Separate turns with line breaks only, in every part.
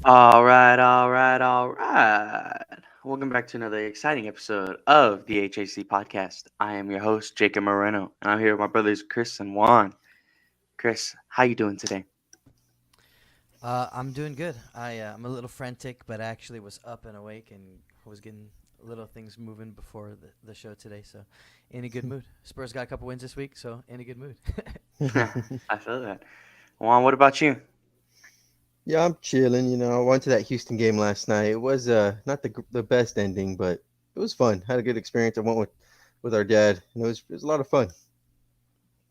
All right. Welcome back to another exciting episode of the HHC podcast. I am your host, Jacob Moreno, and I'm here with my brothers Chris and Juan. Chris, how you doing today?
I'm doing good. I'm a little frantic, but I actually was up and awake and was getting little things moving before the show today. So, in a good mood. Spurs got a couple wins this week, so in a good mood.
I feel that. Juan, what about you?
Yeah, I'm chilling. I went to that Houston game last night. It was not the best ending, but it was fun. Had a good experience. I went with our dad, and it was a lot of fun.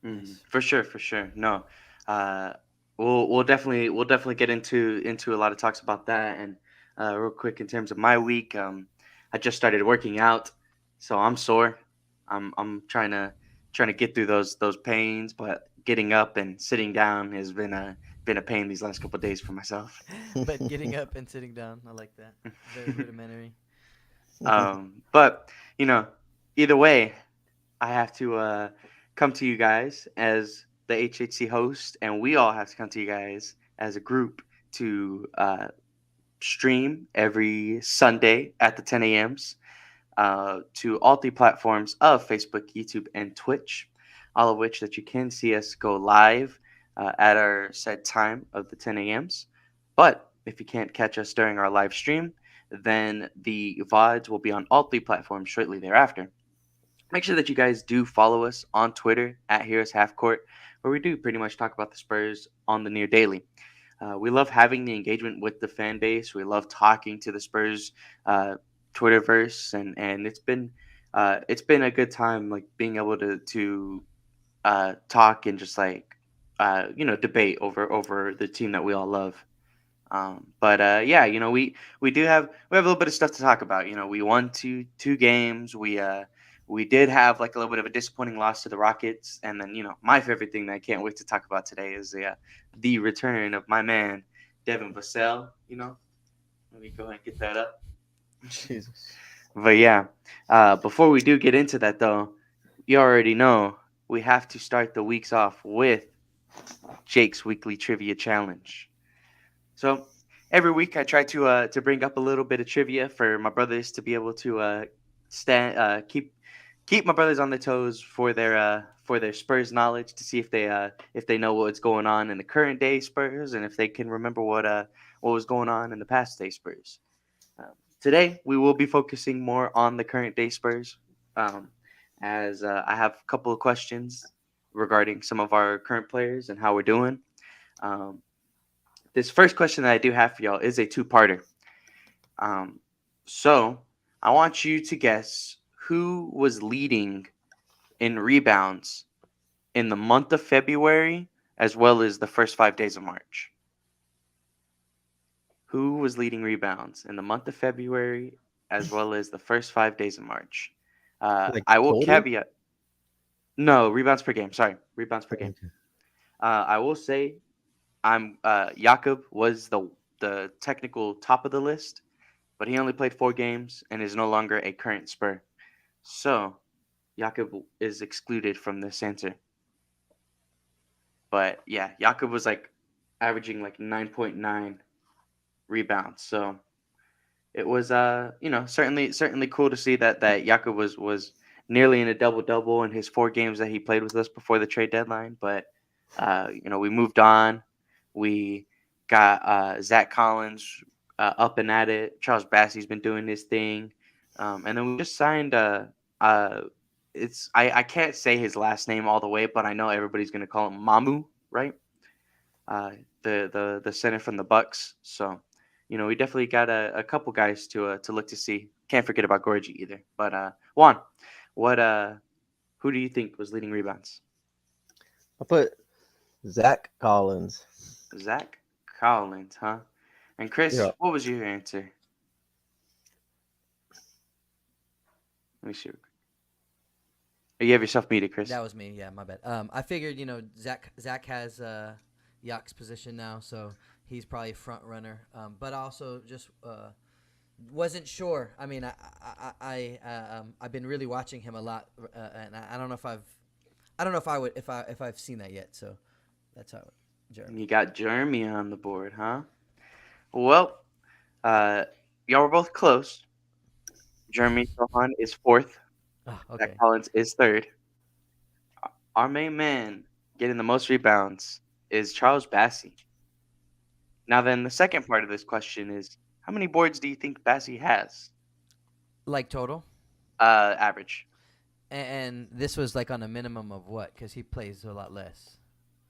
Nice.
For sure. No, uh, we'll definitely get into a lot of talks about that. And real quick, in terms of my week, I just started working out, so I'm sore. I'm trying to get through those pains, but getting up and sitting down has been a pain these last couple of days for myself.
But getting up and sitting down, I like that. Very rudimentary.
But you know, either way, I have to come to you guys as the HHC host, and we all have to come to you guys as a group to stream every Sunday at the 10 a.m.s to all three platforms of Facebook, YouTube, and Twitch, all of which that you can see us go live at our set time of the 10 a.m.s. But if you can't catch us during our live stream, then the VODs will be on all three platforms shortly thereafter. Make sure that you guys do follow us on Twitter at Heroes Half Court, where we do pretty much talk about the Spurs on the near daily. We love having the engagement with the fan base. We love talking to the Spurs uh, Twitterverse, and it's been a good time, like being able to talk and just like debate over the team that we all love. But yeah, we have a little bit of stuff to talk about. We won two games. We did have like a little bit of a disappointing loss to the Rockets, and then my favorite thing that I can't wait to talk about today is the return of my man Devin Vassell. Let me go ahead and get that up.
Jesus.
But yeah, before we do get into that though, you already know we have to start the weeks off with Jake's weekly trivia challenge. So every week I try to bring up a little bit of trivia for my brothers to be able to stand keep my brothers on their toes for their Spurs knowledge to see if they know what's going on in the current day Spurs and if they can remember what was going on in the past day Spurs. Today we will be focusing more on the current day Spurs, um, as I have a couple of questions regarding some of our current players and how we're doing. Um, this first question that I do have for y'all is a two-parter. Um, so I want you to guess who was leading in rebounds in the month of February as well as the first 5 days of March. Who was leading rebounds in the month of February as well as the first 5 days of March?
Like
I will
total?
caveat. No, rebounds per game. Sorry, rebounds per game.
Okay.
I will say Jakob was the technical top of the list, but he only played 4 games and is no longer a current Spur. So Jakob is excluded from this answer. But yeah, Jakob was like averaging like 9.9 rebounds. So it was certainly cool to see that Jakob was nearly in a double double in his 4 games that he played with us before the trade deadline. But we moved on. We got Zach Collins up and at it. Charles Bassey's been doing his thing, and then we just signed. Uh, I can't say his last name all the way, but I know everybody's gonna call him Mamu, right? Uh, the center from the Bucks. So we definitely got a couple guys to look to see. Can't forget about Gorgie either. But Juan, what who do you think was leading rebounds?
I put Zach Collins.
Zach Collins, huh? And Chris,
Yeah.
what was your answer? Let me see. Oh, you have yourself muted, Chris.
That was me. Yeah, my bad. I figured Zach has Yak's position now, so he's probably a front runner. But also just wasn't sure. I mean, I've been really watching him a lot, and I don't know if I don't know if I would if I've seen that yet. So that's how Jeremy.
You got Jeremy on the board, huh? Well, Uh, y'all were both close. Jeremy Sohan is fourth.
Oh,
Zach
okay.
Collins is third. Our main man getting the most rebounds is Charles Bassey. Now, then, the second part of this question is how many boards do you think Bassey has?
Like total.
Average.
And this was like on a minimum of what? Because he plays a lot less.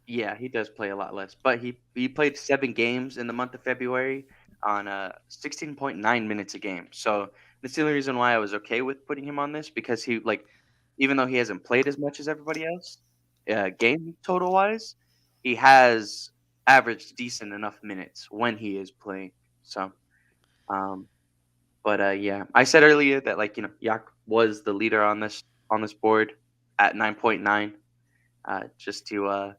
Yeah, he does play a lot less, but he played 7 games in the month of February on 16.9 minutes a game. So that's the only reason why I was okay with putting him on this because he like even though he hasn't played as much as everybody else, game total wise, he has averaged decent enough minutes when he is playing. So, um, but yeah, I said earlier that like Yak was the leader on this board at 9.9, just to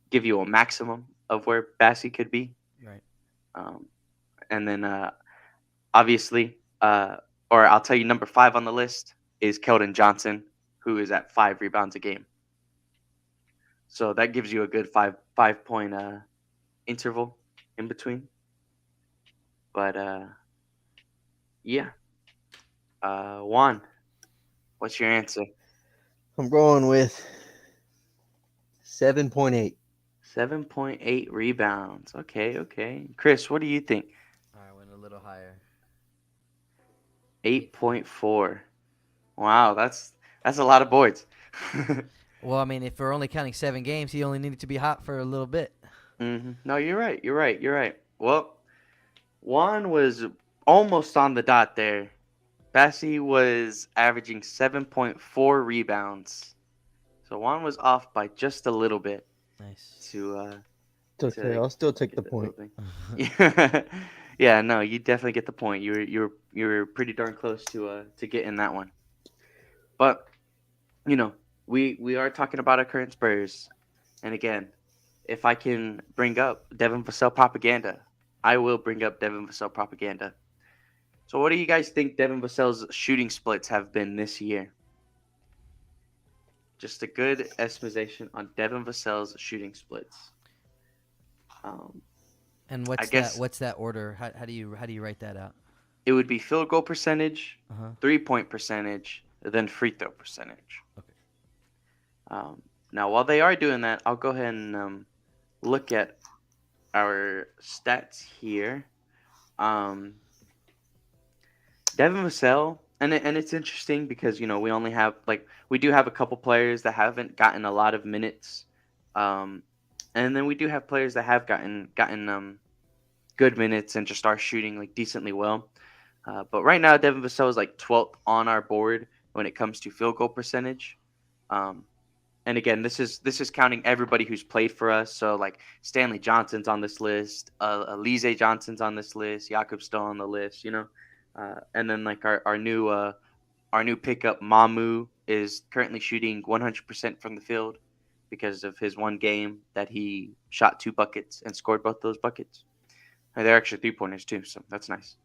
give you a maximum of where Bassey could be.
Right.
Um, and then obviously, or I'll tell you, number 5 on the list is Keldon Johnson, who is at 5 rebounds a game. So that gives you a good 5 point interval in between. But yeah, Juan, what's your answer?
I'm going with 7.8.
7.8 rebounds. Okay, okay. Chris, what do you think?
I went a little higher.
8.4. Wow, that's a lot of boards.
Well, I mean, if we're only counting 7 games, he only needed to be hot for a little bit.
No, you're right. You're right. You're right. Well, Juan was almost on the dot there. Bassi was averaging 7.4 rebounds. So Juan was off by just a little bit
Nice.
to
It's okay. I'll still take the
get the
point.
building. Yeah. Yeah, no, you definitely get the point. You were pretty darn close to getting that one. But, we are talking about our current Spurs. And again, if I can bring up Devin Vassell propaganda, I will bring up Devin Vassell propaganda. So, what do you guys think Devin Vassell's shooting splits have been this year? Just a good estimation on Devin Vassell's shooting splits. Um,
And
I
what's that?
guess
What's that order? How do you write that out?
it would be field goal percentage,
Uh huh.
3 point percentage, then free throw percentage.
Okay.
Um, Now, while they are doing that, I'll go ahead and look at our stats here. Um, Devin Vassell, and it's interesting because we only have we do have a couple players that haven't gotten a lot of minutes, um, and then we do have players that have gotten good minutes and just are shooting like decently well. But right now, Devin Vassell is like 12th on our board when it comes to field goal percentage. Um, and again, this is counting everybody who's played for us. So like Stanley Johnson's on this list, Alize Johnson's on this list, Jakob's still on the list, and then like our new pickup Mamu is currently shooting 100% from the field because of his one game that he shot 2 buckets and scored both those buckets. And they're actually 3 pointers too, so that's nice.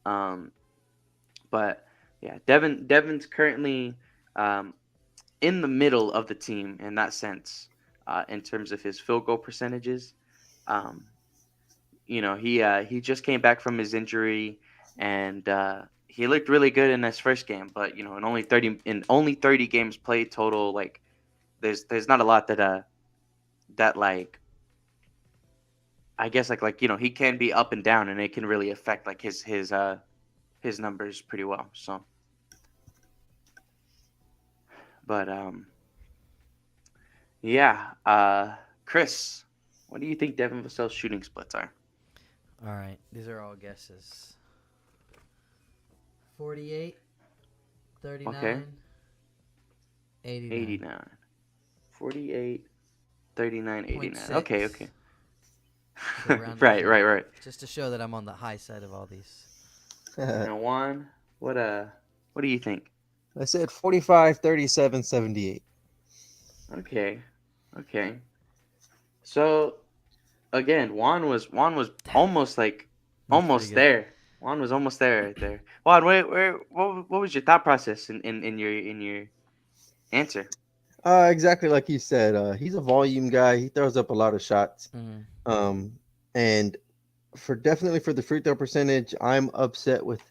Um, but yeah, Devin's currently um, in the middle of the team in that sense, in terms of his field goal percentages. Um, he just came back from his injury, and he looked really good in his first game. But in only 30 games played total, like there's not a lot that like I guess he can be up and down, and it can really affect like his numbers pretty well. So, but yeah, Chris, what do you think Devin Vassell's shooting splits are?
All right. These are all guesses. 48,
Okay,
39, 89.
89, 48, 39, 89. Okay,
0.6.
okay.
So round it
Right,
to
right, right.
just to show that I'm on the high side of all these.
Now, Juan, what do you think?
I said 45, 37, 78.
Okay, okay. So again, Juan was almost
That's pretty good.
there. Juan was almost there right there. Juan, what was your thought process in your answer?
Exactly like you said. He's a volume guy. He throws up a lot of shots.
Mm-hmm.
Um, and definitely for the free throw percentage, I'm upset with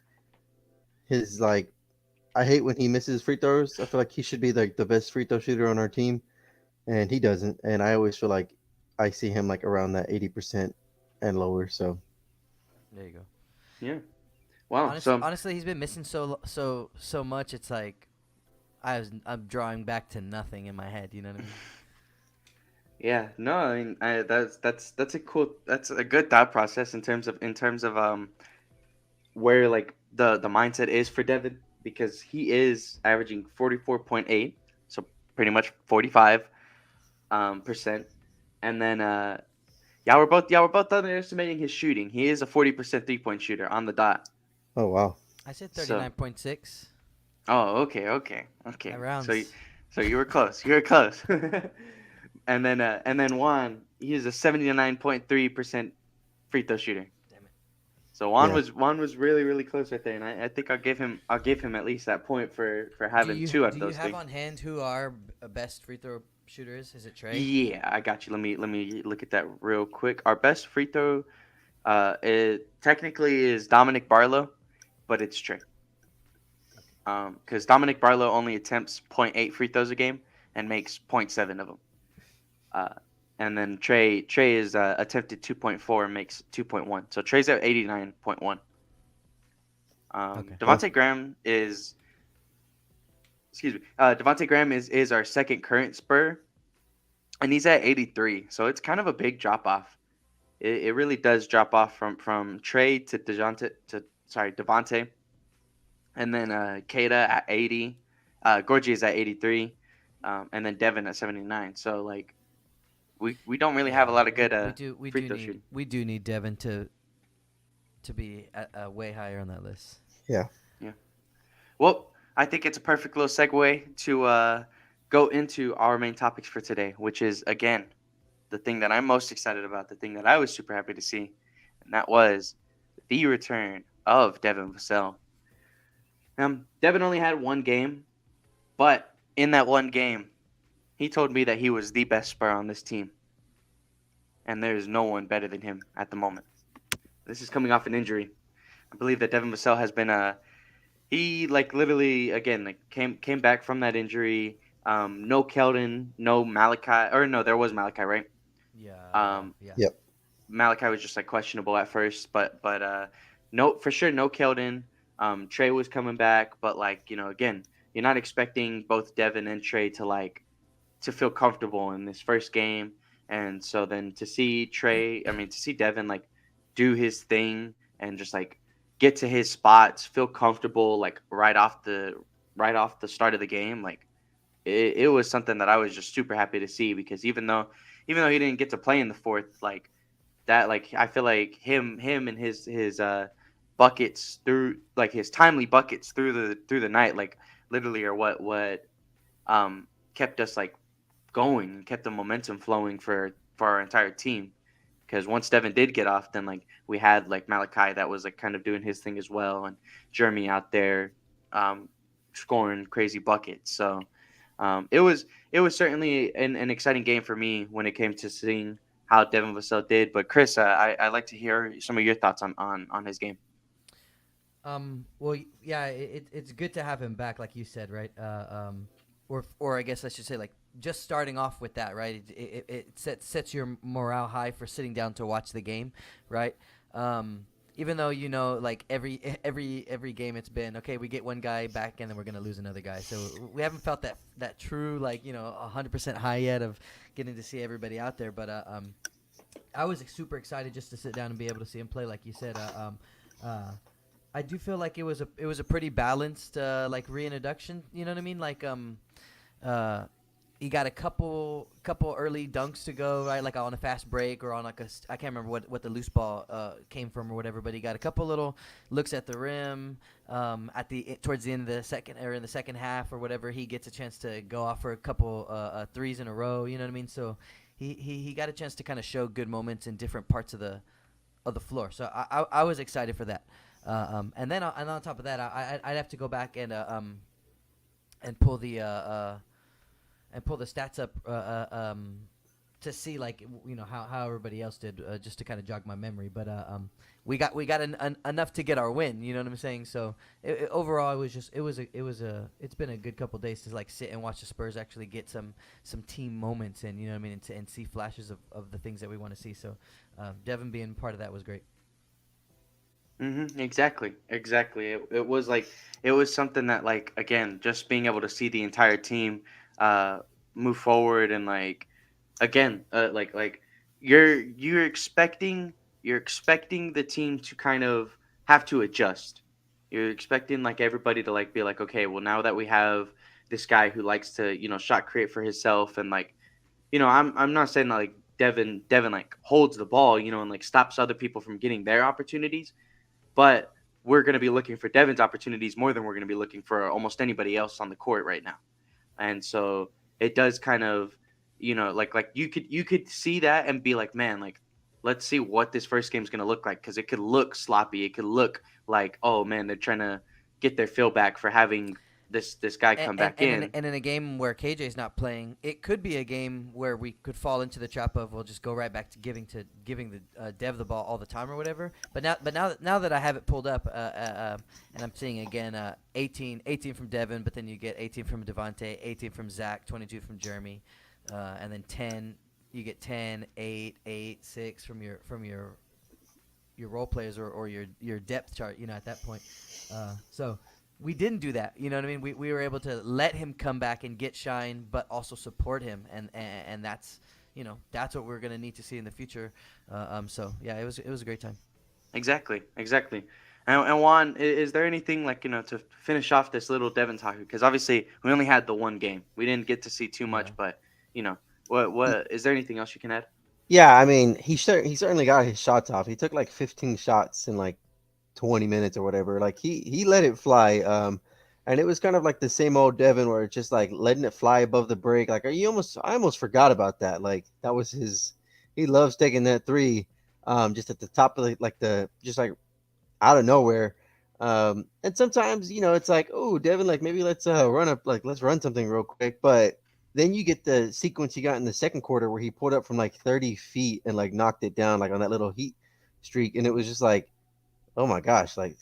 his like. I hate when he misses free throws. I feel like he should be like the best free throw shooter on our team, and he doesn't. And I always feel like I see him like around that 80% and lower. So
There you go.
Yeah. Wow. So
Honestly, he's been missing so much. It's like I'm drawing back to nothing in my head. You know what I mean?
yeah, no, I mean, that's a cool, that's a good thought process in terms of where like the mindset is for Devin, because he is averaging 44.8, so pretty much 45 percent. And then yeah, we're both underestimating his shooting. He is a 40% 3-point shooter on the dot.
oh wow.
I said
So
39.6.
oh, okay.
That
So
rounds.
so you were close. You were close. And then Juan, he is a 79.3% free throw shooter.
Damn it.
So Juan
Yeah.
was really close right there, and I think I'll give him at least that point for having two out
Do
of
you
those
have
three.
on hand who our best free throw shooter is? Is it Trey?
Yeah, I got you. Let me look at that real quick. Our best free throw, it technically is Dominic Barlow, but it's Trey. Because Dominic Barlow only attempts zero point 0.8 free throws a game and makes zero point 0.7 of them. Uh, and then Trey is attempted 2.4 and makes 2.1. So Trey's at 89.1.
Okay.
Devontae Graham is excuse me. Devontae Graham is our second current Spur, and he's at 83. So it's kind of a big drop off. It really does drop off from Trey to Devontae, and then Kata at 80, Gorgie is at 83, and then Devin at 79. So like we don't really have a
Yeah,
lot of good free throw shooting.
we do need Devin to be way higher on that list.
Yeah.
Yeah. Well, I think it's a perfect little segue to go into our main topics for today, which is again the thing that I'm most excited about, the thing that I was super happy to see, and that was the return of Devin Vassell. Devin only had one game, but in that one game, he told me that he was the best Spur on this team, and there's no one better than him at the moment. This is coming off an injury. I believe that Devin Vassell has been he like literally again like came back from that injury. No Keldon, no Malachi, or no, there was Malachi, right? Um,
Yeah.
Yep.
Malachi was just like questionable at first, but no, for sure no Keldon. Trey was coming back, but like again, you're not expecting both Devin and Trey to feel comfortable in this first game, and so then to see Devin like do his thing and just like get to his spots, feel comfortable like right off the start of the game, like it was something that I was just super happy to see, because even though he didn't get to play in the fourth, like that, like I feel like him and his buckets through like his timely buckets through the night, like literally are what kept us like going and kept the momentum flowing for our entire team. Because once Devin did get off, then like we had like Malachi that was like kind of doing his thing as well, and Jeremy out there um, scoring crazy buckets. So it was certainly an exciting game for me when it came to seeing how Devin Vassell did. But Chris, I'd like to hear some of your thoughts on his game.
Well, yeah, it's good to have him back, like you said, right? Or I guess I should say, like, just starting off with that, right? It sets your morale high for sitting down to watch the game, right? Even though like every game it's been okay, we get one guy back and then we're gonna lose another guy, so we haven't felt that true like 100% high yet of getting to see everybody out there. But I was super excited just to sit down and be able to see him play, like you said. I do feel like it was a pretty balanced like reintroduction. You know what I mean? Like he got a couple early dunks to go, right? Like on a fast break or on like I can't remember what the loose ball came from or whatever, but he got a couple little looks at the rim towards the end of the second or in the second half or whatever. He gets a chance to go off for a couple threes in a row. You know what I mean? So he got a chance to kind of show good moments in different parts of the floor. So I was excited for that. And then and on top of that, I'd have to go back and pull the stats up to see like how everybody else did, just to kind of jog my memory. But we got enough to get our win. You know what I'm saying? So overall, it's been a good couple days to like sit and watch the Spurs actually get some team moments, and you know what I mean, and see flashes of the things that we want to see. So Devin being part of that was great.
Exactly. Exactly. It was like it was something that like again, just being able to see the entire team uh move forward and like again, like you're expecting the team to kind of have to adjust. You're expecting like everybody to like be like, okay, well now that we have this guy who likes to, shot create for himself and like, I'm not saying that like Devin like holds the ball, and like stops other people from getting their opportunities, but we're going to be looking for Devin's opportunities more than we're going to be looking for almost anybody else on the court right now. And so it does kind of, like you could see that and be like, man, like let's see what this first game is going to look like, because it could look sloppy. It could look like, oh man, they're trying to get their fill back for having this guy
And,
come
and,
back
and, in,
in.
and in a game where KJ's not playing, it could be a game where we could fall into the trap of we'll just go right back to giving the Dev the ball all the time or whatever. But now that I have it pulled up, and I'm seeing again 18 from Devin, but then you get 18 from Devontae, 18 from Zach, 22 from Jeremy, and then 10 you get 10, 8, 8, 6 from your role players or your depth chart. At that point, so. We didn't do that. You know what I mean? We were able to let him come back and get shine, but also support him, and that's that's what we're gonna need to see in the future. So yeah, it was a great time.
Exactly, exactly. And Juan, is there anything like to finish off this little Devon talk? Because obviously we only had the one game, we didn't get to see too much.
Yeah.
But what is there anything else you can add?
Yeah, I mean, he certainly got his shots off. He took like 15 shots in like 20 minutes or whatever. Like he let it fly. And it was kind of like the same old Devin where it's just like letting it fly above the break. Like I almost forgot about that. Like that was his. He loves taking that three, just at the top of the just like out of nowhere. And sometimes it's like, oh, Devin, like maybe let's run up, like let's run something real quick. But then you get the sequence he got in the second quarter where he pulled up from like 30 feet and like knocked it down like on that little heat streak, and it was just like, oh my gosh, like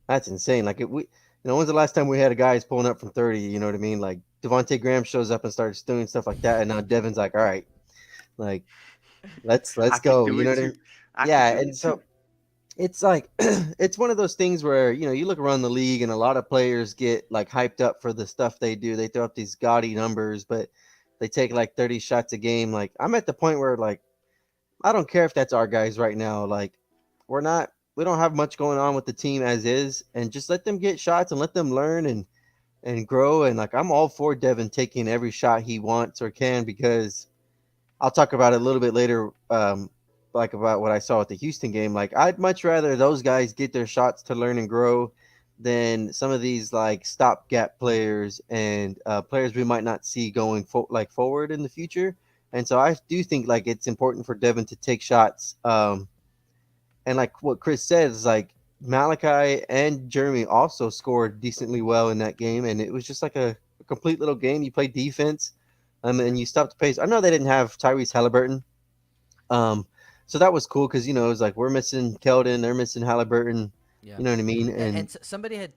that's insane. Like when's the last time we had a guy who's pulling up from 30? You know what I mean? Like Devontae Graham shows up and starts doing stuff like that, and now Devin's like, all right, like let's
I could
go.
do
You know
it
what I
too.
mean?
I could
Yeah,
do
and
it too.
so it's like it's one of those things where you look around the league and a lot of players get like hyped up for the stuff they do. They throw up these gaudy numbers, but they take like 30 shots a game. Like I'm at the point where like I don't care if that's our guys right now. Like we don't have much going on with the team as is, and just let them get shots and let them learn and grow. And like I'm all for Devin taking every shot he wants or can, because I'll talk about it a little bit later, like about what I saw at the Houston game. Like I'd much rather those guys get their shots to learn and grow than some of these like stopgap players and players we might not see going forward in the future. And so I do think like it's important for Devin to take shots. And like what Chris said is like Malachi and Jeremy also scored decently well in that game, and it was just like a complete little game. You play defense, and you stopped the pace. I know they didn't have Tyrese Halliburton, um, so that was cool because it was like we're missing Keldon, they're missing Halliburton.
Yeah.
You know what I mean?
And
And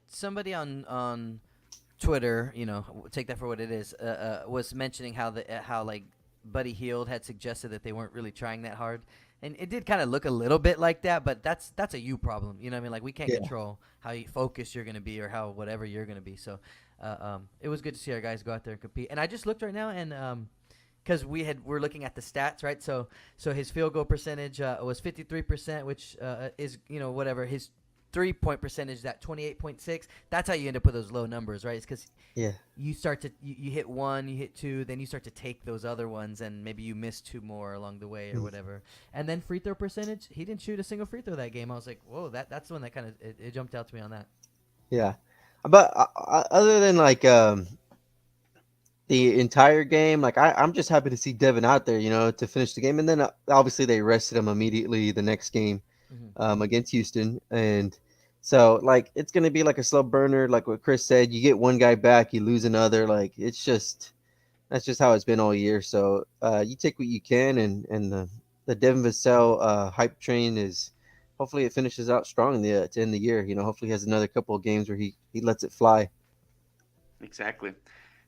somebody on Twitter, take that for what it is, was mentioning how like Buddy Hield had suggested that they weren't really trying that hard, and it did kind of look a little bit like that. But that's a you problem, you know what I mean? Like we can't
yeah,
control how focused you're gonna be or how whatever you're gonna be. So, it was good to see our guys go out there and compete. And I just looked right now and because we're looking at the stats, right? So his field goal percentage was 53%, which is whatever his 3-point percentage, that 28.6. That's how you end up with those low numbers, right? It's because
yeah,
you start to you hit one, you hit two, then you start to take those other ones, and maybe you miss two more along the way or whatever. And then free throw percentage, he didn't shoot a single free throw that game. I was like, whoa, that's the one that kind of it jumped out to me on that.
yeah. But other than like the entire game, like I'm just happy to see Devin out there, to finish the game. And then obviously they rested him immediately the next game,
Hmm.
against Houston. And so like it's gonna be like a slow burner, like what Chris said. You get one guy back, you lose another. Like it's just That's just how it's been all year. So you take what you can, and the Devin Vassell hype train is hopefully it finishes out strong in the to end the year. Hopefully he has another couple of games where he lets it fly.
Exactly.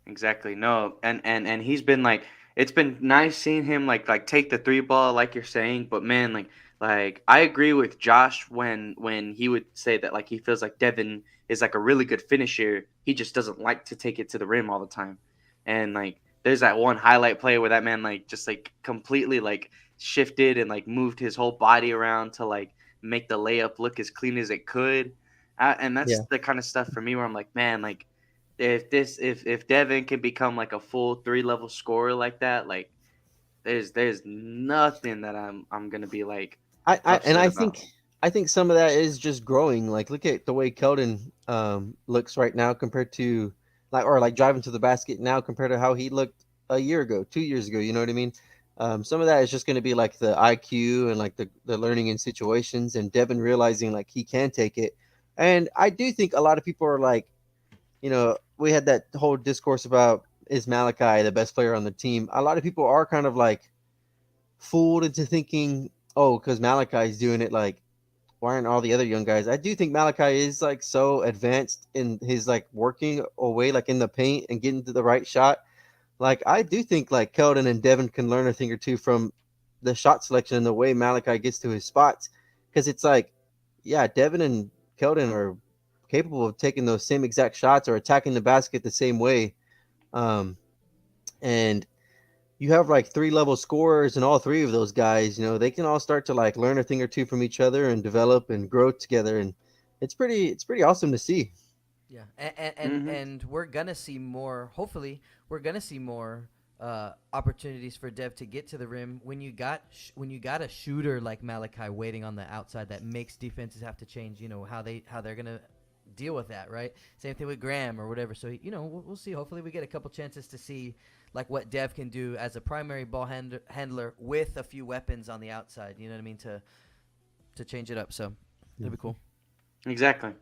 Exactly. No, and he's been like it's been nice seeing him like take the three ball like you're saying, but man, like I agree with Josh when he would say that like he feels like Devin is like a really good finisher. He just doesn't like to take it to the rim all the time. And like there's that one highlight play where that man like just like completely like shifted and like moved his whole body around to like make the layup look as clean as it could. And that's
Yeah.
the kind of stuff for me where I'm like, man, like if Devin can become like a full 3 level scorer like that, like there's nothing that I'm gonna be like
And
upset
I
about.
think some of that is just growing. Like look at the way Keldon looks right now compared to like driving to the basket now compared to how he looked a year ago, 2 years ago. You know what I mean? Some of that is just going to be like the IQ and like the learning in situations, and Devin realizing like he can take it. And I do think a lot of people are like, we had that whole discourse about is Malachi the best player on the team. A lot of people are kind of like fooled into thinking, oh, because Malachi's doing it, like, why aren't all the other young guys? I do think Malachi is like so advanced in his like working away, like in the paint and getting to the right shot. Like, I do think like Keldon and Devin can learn a thing or two from the shot selection and the way Malachi gets to his spots. Because it's like, yeah, Devin and Keldon are capable of taking those same exact shots or attacking the basket the same way. Um, and you have like 3 level scorers, and all three of those guys, they can all start to like learn a thing or two from each other and develop and grow together, and it's pretty awesome to see.
Yeah, and
Hmm.
and we're gonna see more. Hopefully, we're gonna see more opportunities for Dev to get to the rim when when you got a shooter like Malachi waiting on the outside that makes defenses have to change. How they're gonna deal with that, right? Same thing with Graham or whatever. So we'll see. Hopefully, we get a couple chances to see like what Dev can do as a primary ball handler with a few weapons on the outside. You know what I mean to change it up. So it'll be cool.
Exactly.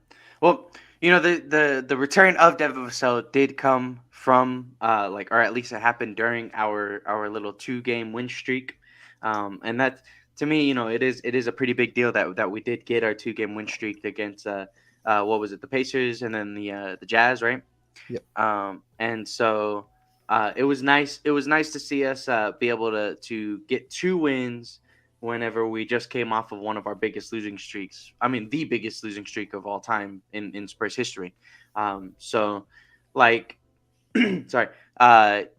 Well, the return of Devin Vassell did come from like or at least it happened during our little 2 game win streak, and that to me it is a pretty big deal that we did get our 2 game win streak against what was it, the Pacers and then the Jazz, right?
Yep.
And so it was nice to see us be able to get 2 wins whenever we just came off of one of our biggest losing streaks. I mean, the biggest losing streak of all time in Spurs history. So, like, sorry,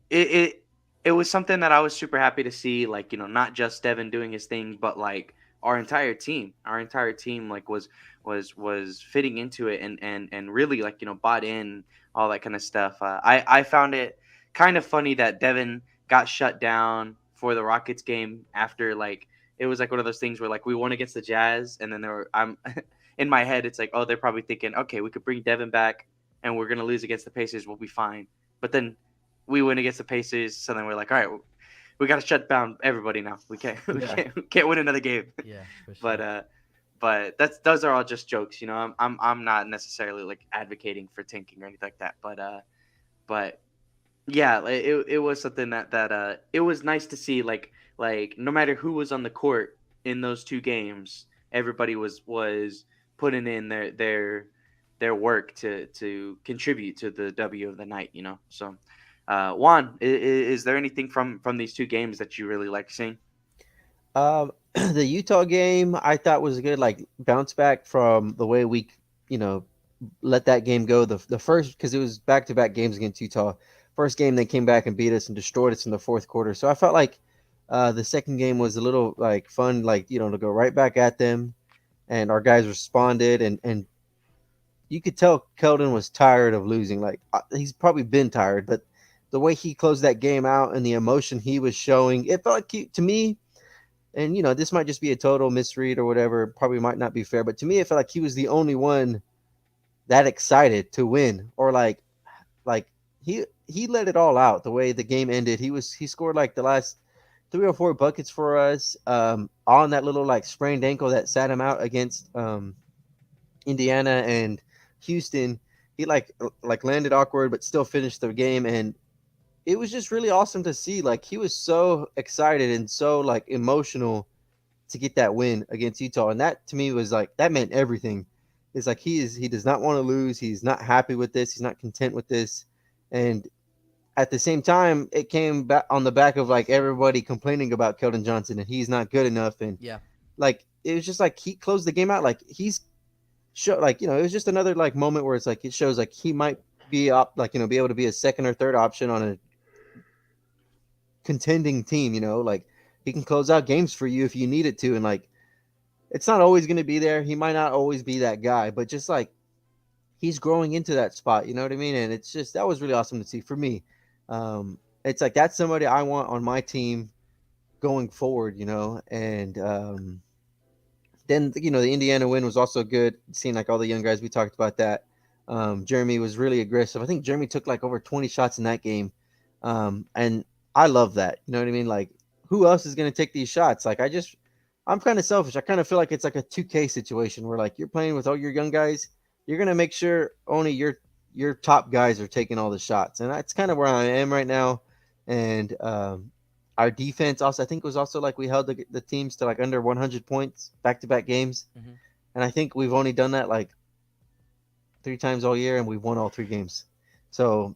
it it was something that I was super happy to see. Like, not just Devin doing his thing, but like our entire team like was fitting into it and really like bought in all that kind of stuff. I found it kind of funny that Devin got shut down for the Rockets game after like it was like one of those things where like we won against the Jazz and then I'm in my head it's like, oh, they're probably thinking, okay, we could bring Devin back and we're gonna lose against the Pacers, we'll be fine. But then we win against the Pacers, so then we're like, all right, we got to shut down everybody now. We can't we
Yeah.
can't we can't win another game.
Yeah, for
but
sure.
uh but those are all just jokes. I'm not necessarily like advocating for tanking or anything like that. But yeah, like, it was something that it was nice to see. Like no matter who was on the court in those 2 games, everybody was putting in their work to contribute to the W of the night. So Juan, is there anything from these 2 games that you really like seeing?
The Utah game I thought was a good like bounce back from the way we you know let that game go. The first, because it was back to back games against Utah. First game they came back and beat us and destroyed us in the fourth quarter. So I felt like the second game was a little like fun, like to go right back at them, and our guys responded, and you could tell Keldon was tired of losing. Like he's probably been tired, but the way he closed that game out and the emotion he was showing, it felt like to me. And this might just be a total misread or whatever. Probably might not be fair, but to me, it felt like he was the only one that excited to win, or like he let it all out. The way the game ended, he scored like the last 3 or 4 buckets for us, on that little like sprained ankle that sat him out against Indiana and Houston. He like landed awkward, but still finished the game. And it was just really awesome to see. Like he was so excited and so like emotional to get that win against Utah, and that to me was like that meant everything. It's like he does not want to lose. He's not happy with this. He's not content with this, and at the same time, it came back on the back of like everybody complaining about Keldon Johnson and he's not good enough, and
Yeah.
like it was just like he closed the game out like he's show like it was just another like moment where it's like it shows like he might be up like be able to be a second or third option on a contending team. Like he can close out games for you if you need it to, and like it's not always going to be there. He might not always be that guy, but just like he's growing into that spot. You know what I mean? And it's just that was really awesome to see for me. It's like that's somebody I want on my team going forward. And then the Indiana win was also good. Seeing like all the young guys, we talked about that. Jeremy was really aggressive. I think Jeremy took like over 20 shots in that game, and I love that. You know what I mean? Like, who else is going to take these shots? Like, I'm kind of selfish. I kind of feel like it's like a 2K situation where like you're playing with all your young guys. You're going to make sure only your top guys are taking all the shots, and that's kind of where I am right now. And our defense also, I think, was also like we held the teams to like under 100 points back to back games,
Hmm.
and I think we've only done that like 3 times all year, and we've won all 3 games. So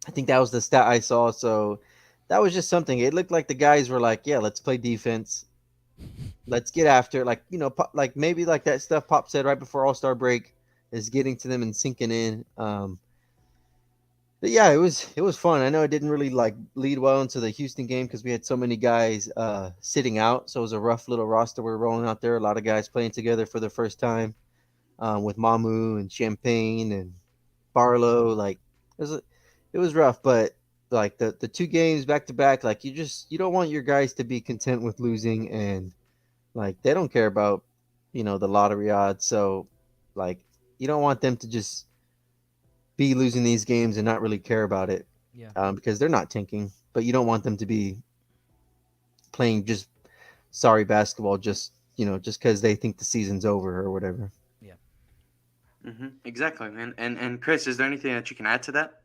I think that was the stat I saw. So that was just something. It looked like the guys were like, yeah, let's play defense. Let's get after it. Like, like maybe like that stuff Pop said right before All-Star break is getting to them and sinking in. But yeah, it was fun. I know it didn't really like lead well into the Houston game because we had so many guys sitting out. So it was a rough little roster we're rolling out there. A lot of guys playing together for the first time, with Mamu and Champagne and Barlow. Like it was rough, but like the 2 games back to back, like you don't want your guys to be content with losing, and like they don't care about the lottery odds. So like you don't want them to just be losing these games and not really care about it,
Yeah.
because they're not tanking. But you don't want them to be playing just sorry basketball just because they think the season's over or whatever.
Yeah.
Exactly, man. And Chris, is there anything that you can add to that?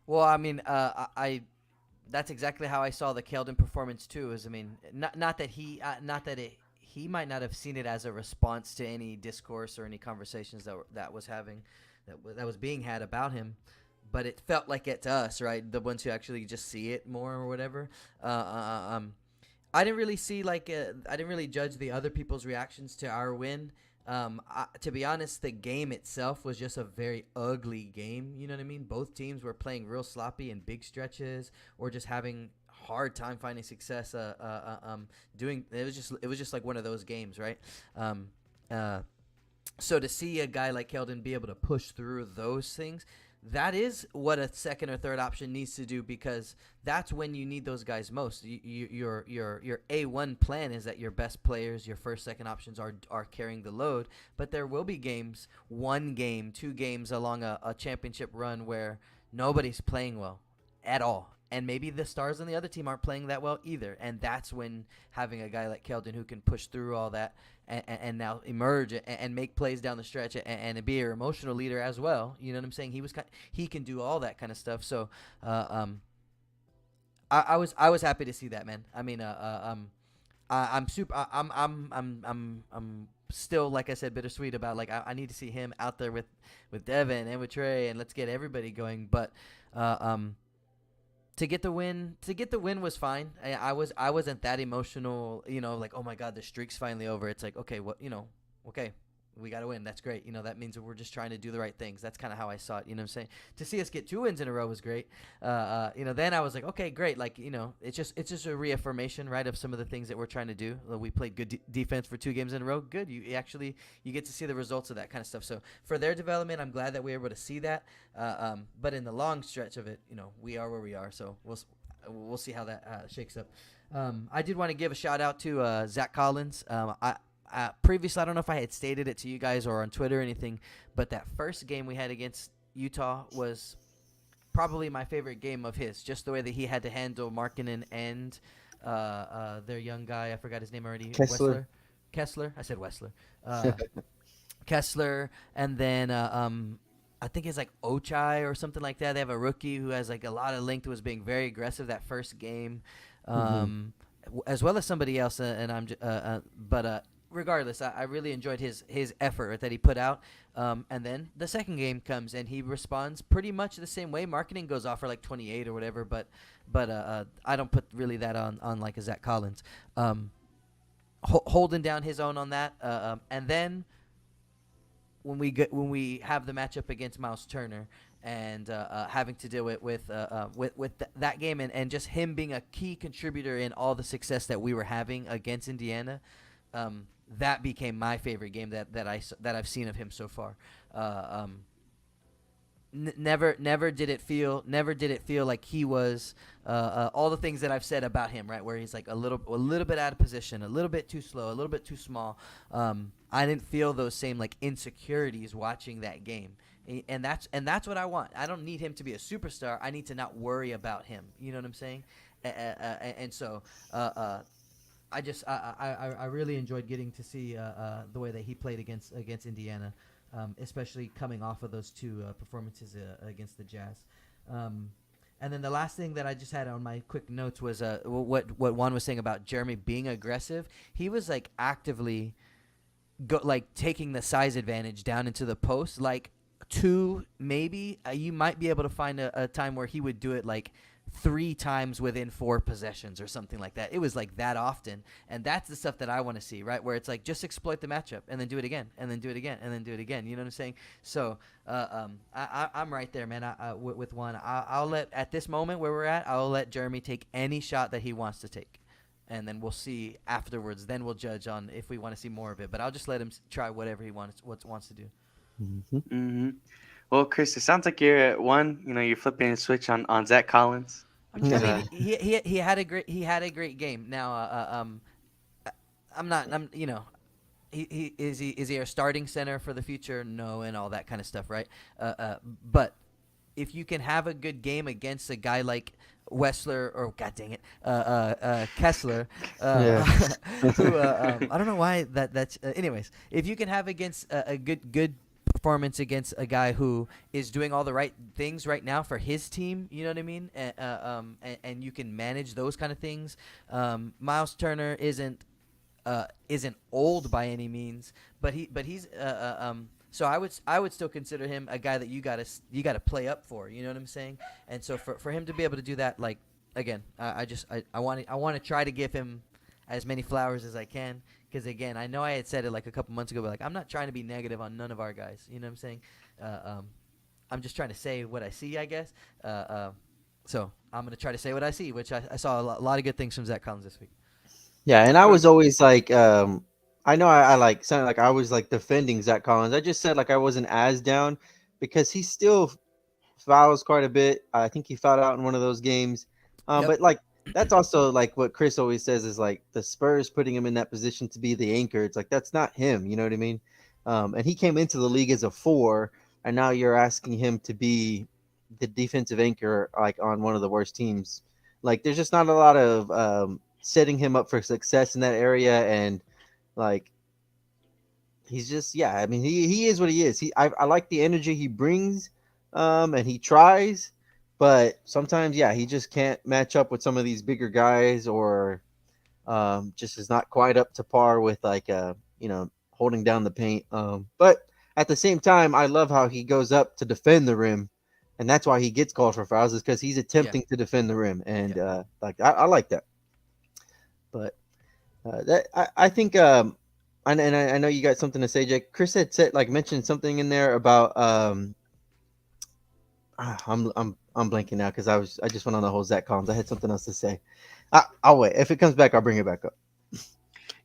Well, I mean, I that's exactly how I saw the Keldon performance too. Is I mean, not that not that he might not have seen it as a response to any discourse or any conversations that was having, that was being had about him, but it felt like it to us, right? The ones who actually just see it more or whatever. I didn't really see I didn't really judge the other people's reactions to our win. To be honest, the game itself was just a very ugly game. You know what I mean? Both teams were playing real sloppy in big stretches, or just having hard time finding success. Doing it was just like one of those games, right? Um, uh, so to see a guy like Keldon be able to push through those things, that is what a second or third option needs to do, because that's when you need those guys most. Your A1 plan is that your best players, your first, second options are carrying the load, but there will be games, 1 game, 2 games along a championship run where nobody's playing well at all. And maybe the stars on the other team aren't playing that well either. And that's when having a guy like Keldon who can push through all that and now emerge and make plays down the stretch and be your emotional leader as well. You know what I'm saying? He can do all that kind of stuff. So I was happy to see that, man. I mean, I'm super. I'm still, like I said, bittersweet about like I need to see him out there with Devin and with Trey, and let's get everybody going. But to get the win was fine. I wasn't that emotional, like, oh my god, the streak's finally over. It's like, okay, okay, we got to win. That's great. That means that we're just trying to do the right things. That's kind of how I saw it. You know what I'm saying? To see us get 2 wins in a row was great. Then I was like, okay, great. Like, it's just a reaffirmation, right, of some of the things that we're trying to do. We played good defense for 2 games in a row. Good. You get to see the results of that kind of stuff. So for their development, I'm glad that we were able to see that. But in the long stretch of it, we are where we are. So we'll see how that shakes up. I did want to give a shout out to Zach Collins. Previously, I don't know if I had stated it to you guys or on Twitter or anything, but that first game we had against Utah was probably my favorite game of his. Just the way that he had to handle Markkanen and their young guy. I forgot his name already.
Kessler.
Kessler. I said Wessler. Kessler, and then I think it's like Ochai or something like that. They have a rookie who has like a lot of length, was being very aggressive that first game,
Mm-hmm.
as well as somebody else. But regardless, I really enjoyed his effort that he put out. And then the second game comes and he responds pretty much the same way. Marketing goes off for like 28 or whatever, but I don't put really that on like a Zach Collins. Holding down his own on that, and then when we have the matchup against Miles Turner and having to deal with that game and just him being a key contributor in all the success that we were having against Indiana, that became my favorite game that I've seen of him so far. Never did it feel like he was all the things that I've said about him, right? Where he's like a little bit out of position, a little bit too slow, a little bit too small. I didn't feel those same like insecurities watching that game, and that's what I want. I don't need him to be a superstar. I need to not worry about him. You know what I'm saying? And so I really enjoyed getting to see the way that he played against Indiana. Especially coming off of those two performances against the Jazz. And then the last thing that I just had on my quick notes was what Juan was saying about Jeremy being aggressive. He was like actively taking the size advantage down into the post. Like two, maybe you might be able to find a time where he would do it like 3 times within 4 possessions or something like that. It was like that often, and that's the stuff that I want to see, right? Where it's like just exploit the matchup and then do it again and then do it again and then do it again. You know what I'm saying? So I'm right there, man. With Juan, I'll let at this moment where we're at, I'll let Jeremy take any shot that he wants to take, and then we'll see afterwards. Then we'll judge on if we want to see more of it. But I'll just let him try whatever he wants to do.
Mm-hmm.
Mm-hmm. Well, Chris, it sounds like you're at one. You're flipping a switch on Zach Collins, which
I
is
mean, he had a great game. Now, I'm not. Is he a starting center for the future? No, and all that kind of stuff, right? But if you can have a good game against a guy like Wessler or God dang it, Kessler,
Yeah.
who I don't know why that's. Anyways, if you can have against a good performance against a guy who is doing all the right things right now for his team, you know what I mean, and you can manage those kind of things. Miles Turner isn't old by any means, but he's so I would still consider him a guy that you gotta play up for. You know what I'm saying? And so for him to be able to do that, like again, I want to try to give him as many flowers as I can, because again, I know I had said it like a couple months ago, but like I'm not trying to be negative on none of our guys. You know what I'm saying? I'm just trying to say what I see, I guess. So I'm gonna try to say what I see, which I saw a lot of good things from Zach Collins this week.
Yeah, and I was always like, I know I like sounded like I was like defending Zach Collins. I just said like I wasn't as down because he still fouls quite a bit. I think he fouled out in one of those games.
Yep.
But like that's also like what Chris always says is like the Spurs putting him in that position to be the anchor. It's like that's not him. You know what I mean? And he came into the league as a 4, and now you're asking him to be the defensive anchor like on one of the worst teams. Like there's just not a lot of setting him up for success in that area, and like he's just I mean he is what he is. I like the energy he brings, and he tries, but sometimes he just can't match up with some of these bigger guys, or just is not quite up to par with like holding down the paint. But at the same time, I love how he goes up to defend the rim, and that's why he gets called for fouls, is because he's attempting to defend the rim, and like I like that. But that I think and I know you got something to say, Jake. Chris had said like mentioned something in there about I'm blanking now because I just went on the whole Zach Collins. I had something else to say. I'll wait. If it comes back, I'll bring it back up.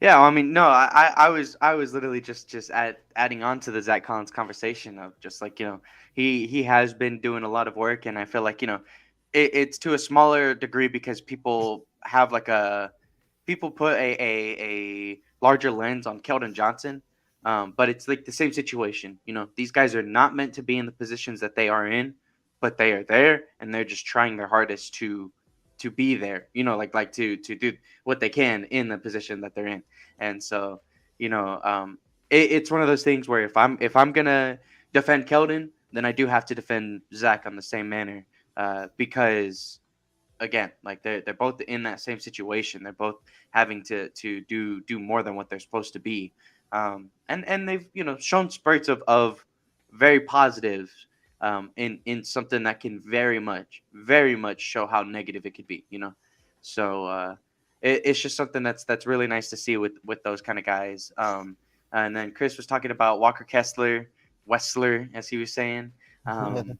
Yeah, well, I mean, no, I was literally just adding on to the Zach Collins conversation of just like he has been doing a lot of work, and I feel like it's to a smaller degree because people have like people put a larger lens on Keldon Johnson, but it's like the same situation. These guys are not meant to be in the positions that they are in, but they are there, and they're just trying their hardest to be there. Like to do what they can in the position that they're in. And so it's one of those things where if I'm gonna defend Keldon, then I do have to defend Zach on the same manner, because again, like they're both in that same situation. They're both having to do more than what they're supposed to be, and they've shown spurts of very positive, in something that can very much show how negative it could be. So it's just something that's really nice to see with those kind of guys. And then Chris was talking about Walker Kessler, Wessler, as he was saying. Um,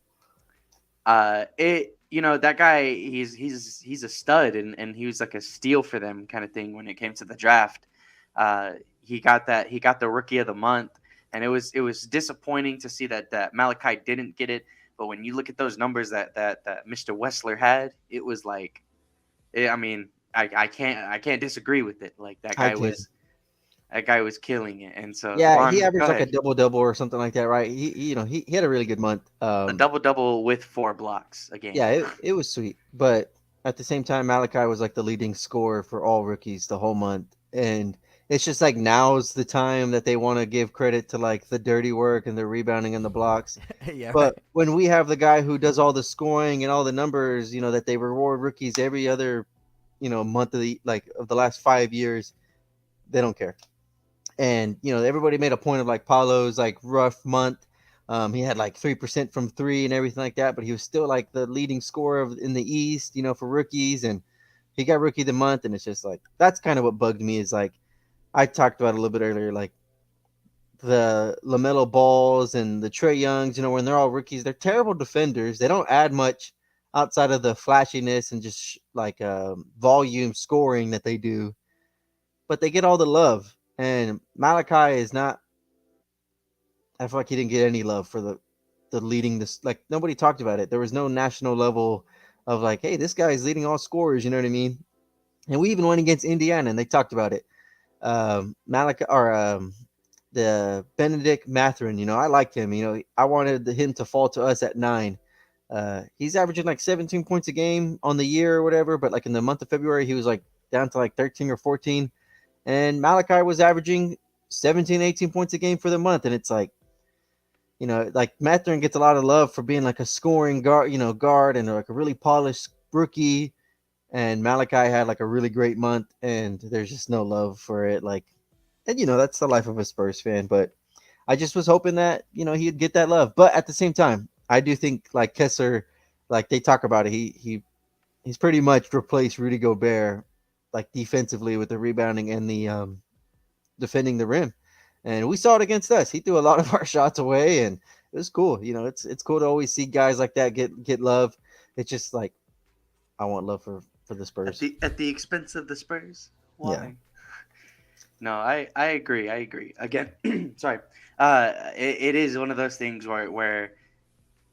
that guy, he's a stud, and he was like a steal for them kind of thing when it came to the draft. He got the rookie of the month, and it was disappointing to see that Malachi didn't get it. But when you look at those numbers that Mr. Wessler had, it was like, I mean, I can't disagree with it. Like
I can.
that guy was killing it. And so
Yeah,
Juan,
he
go
averaged like a
ahead.
double or something like that, right? He had a really good month.
A double with 4 blocks a game.
Yeah, it was sweet, but at the same time, Malachi was like the leading scorer for all rookies the whole month, and it's just like now's the time that they want to give credit to like the dirty work and the rebounding and the blocks.
Yeah, right.
But when we have the guy who does all the scoring and all the numbers, that they reward rookies every other, month of the last 5 years, they don't care. And everybody made a point of like Paulo's like rough month. He had like 3% from three and everything like that, but he was still like the leading scorer in the East, for rookies, and he got rookie of the month. And it's just like that's kind of what bugged me is like I talked about it a little bit earlier, like the LaMelo Balls and the Trey Youngs. When they're all rookies, they're terrible defenders. They don't add much outside of the flashiness and just like volume scoring that they do, but they get all the love. And Malachi is not. I feel like he didn't get any love for the leading this. Like nobody talked about it. There was no national level of like, hey, this guy is leading all scorers. You know what I mean? And we even went against Indiana, and they talked about it. Malachi or the Benedict Mathurin. I liked him. I wanted him to fall to us at 9. He's averaging like 17 points a game on the year or whatever, but like in the month of February, he was like down to like 13 or 14. And Malachi was averaging 17, 18 points a game for the month. And it's like, like Mathurin gets a lot of love for being like a scoring guard and like a really polished rookie. And Malachi had like a really great month, and there's just no love for it. Like, and that's the life of a Spurs fan. But I just was hoping that, he'd get that love. But at the same time, I do think like Kessler, like they talk about it, he's pretty much replaced Rudy Gobert, like defensively with the rebounding and the defending the rim. And we saw it against us. He threw a lot of our shots away, and it was cool. It's cool to always see guys like that get love. It's just like I want love for the Spurs.
At the expense of the Spurs. Why?
Yeah.
No, I agree. I agree. Again, sorry. It is one of those things where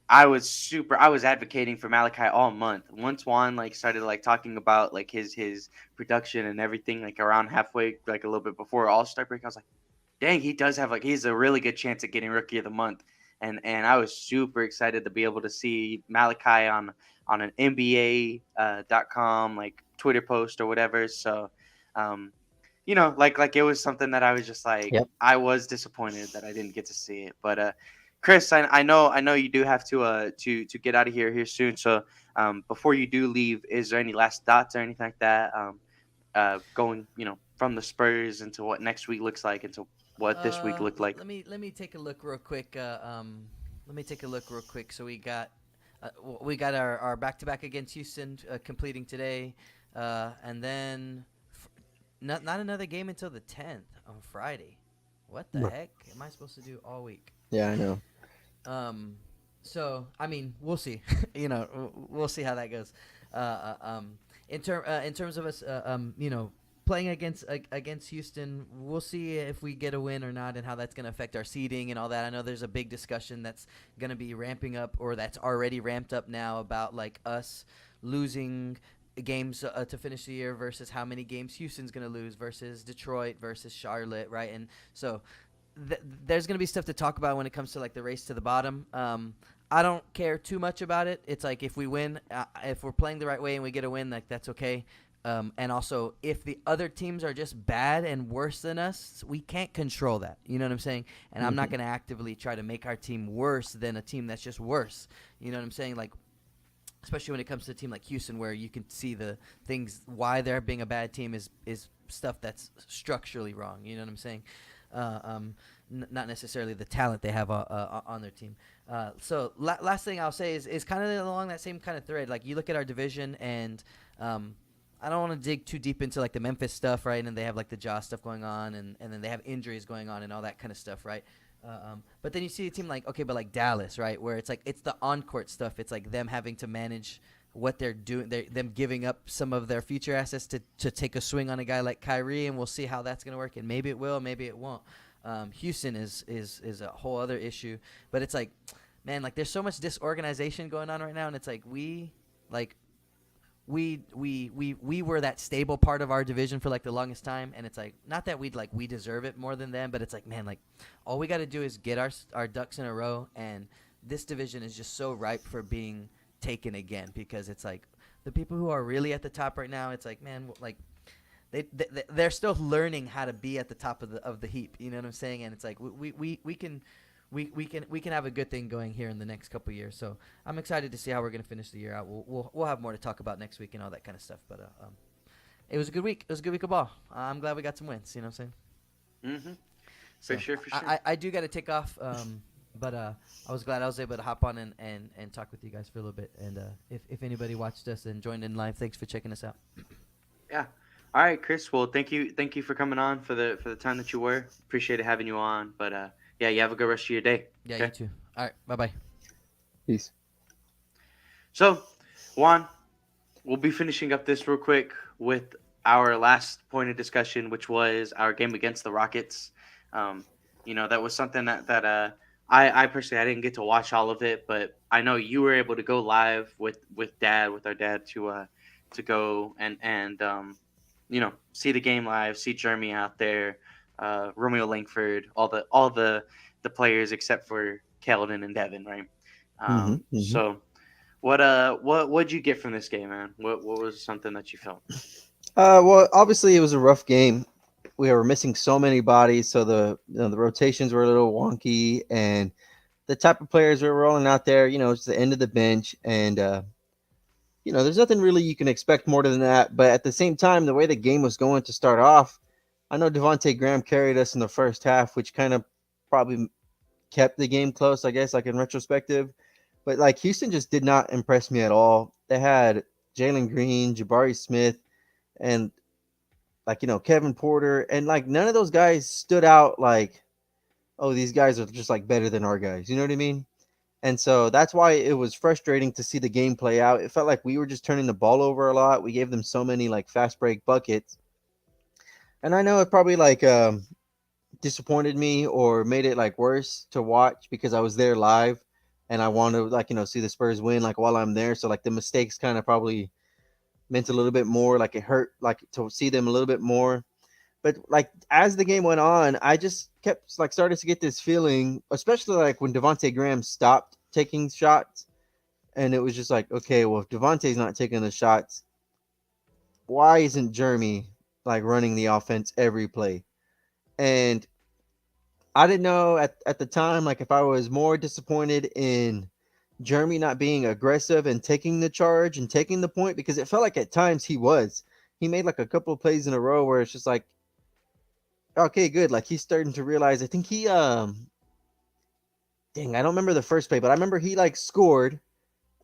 I was advocating for Malachi all month. Once Juan like started like talking about like his production and everything, like around halfway, like a little bit before All-Star break, I was like, dang, he does have like he's a really good chance at getting Rookie of the Month. And I was super excited to be able to see Malachi on an NBA.com like Twitter post or whatever. So like it was something that I was just like,
Yep.
I was disappointed that I didn't get to see it. But Chris, I know you do have to get out of here soon. So before you do leave, is there any last thoughts or anything like that? Going from the Spurs into what next week looks like, into what this week looked like.
Let me take a look real quick. So we got our back-to-back against Houston completing today, and then not another game until the 10th on Friday. What the heck am I supposed to do all week?
Yeah, I know.
So I mean, we'll see. We'll see how that goes. In terms of us, playing against Houston, we'll see if we get a win or not, and how that's going to affect our seeding and all that. I know there's a big discussion that's going to be ramping up, or that's already ramped up now, about like us losing games to finish the year versus how many games Houston's going to lose versus Detroit versus Charlotte, right? And so there's going to be stuff to talk about when it comes to like the race to the bottom. I don't care too much about it. It's like if we win, if we're playing the right way and we get a win, like that's okay. And also, if the other teams are just bad and worse than us, we can't control that. You know what I'm saying? And I'm not going to actively try to make our team worse than a team that's just worse. You know what I'm saying? Like, especially when it comes to a team like Houston, where you can see the things why they're being a bad team is stuff that's structurally wrong. You know what I'm saying? Not necessarily the talent they have on their team. So last thing I'll say is kind of along that same kind of thread. Like, you look at our division, and I don't want to dig too deep into like the Memphis stuff, right? And they have like the Jaw stuff going on, and then they have injuries going on and all that kind of stuff, right? But then you see a team like, okay, but like Dallas, right, where it's like it's the on-court stuff. It's like them having to manage what they're doing, them giving up some of their future assets to take a swing on a guy like Kyrie, and we'll see how that's going to work. And maybe it will, maybe it won't. Houston is a whole other issue, but it's like, man, like there's so much disorganization going on right now, and it's like we were that stable part of our division for like the longest time, and it's like not that we deserve it more than them, but it's like, man, like all we got to do is get our ducks in a row, and this division is just so ripe for being taken again, because it's like the people who are really at the top right now, it's like, man, like they're still learning how to be at the top of the heap, you know what I'm saying? And it's like we can have a good thing going here in the next couple of years. So I'm excited to see how we're going to finish the year out. We'll have more to talk about next week and all that kind of stuff. But it was a good week. It was a good week of ball. I'm glad we got some wins. You know what I'm saying?
Mm-hmm.
So
For sure.
I do got to take off. But I was glad I was able to hop on and talk with you guys for a little bit. And if anybody watched us and joined in live, thanks for checking us out.
Yeah. All right, Chris. Well, thank you for coming on for the time that you were. Appreciated having you on. But yeah, you have a good rest of your day.
Yeah,
okay?
You too. All right, bye-bye.
Peace.
So, Juan, we'll be finishing up this real quick with our last point of discussion, which was our game against the Rockets. That was something that I personally I didn't get to watch all of it, but I know you were able to go live with our dad to go and see the game live, see Jeremy out there, Romeo Langford, all the players except for Keldon and Devin, right? So what'd you get from this game, man? What was something that you felt?
Well, obviously it was a rough game. We were missing so many bodies, so the rotations were a little wonky, and the type of players we were rolling out there, it's the end of the bench, and there's nothing really you can expect more than that. But at the same time, the way the game was going to start off, I know Devontae Graham carried us in the first half, which kind of probably kept the game close, I guess, like in retrospective. But like Houston just did not impress me at all. They had Jalen Green, Jabari Smith, and Kevin Porter, and like none of those guys stood out like, oh, these guys are just like better than our guys. You know what I mean? And so that's why it was frustrating to see the game play out. It felt like we were just turning the ball over a lot. We gave them so many like fast break buckets. And I know it probably like disappointed me or made it like worse to watch because I was there live and I wanted to see the Spurs win like while I'm there. So like the mistakes kind of probably meant a little bit more, like it hurt like to see them a little bit more. But like as the game went on, I just kept like started to get this feeling, especially like when Devontae Graham stopped taking shots, and it was just like, okay, well if Devontae's not taking the shots, why isn't Jeremy like running the offense every play? And I didn't know at the time like if I was more disappointed in Jeremy not being aggressive and taking the charge and taking the point, because it felt like at times he was. He made like a couple of plays in a row where it's just like, okay, good. Like he's starting to realize. I think he I don't remember the first play, but I remember he like scored,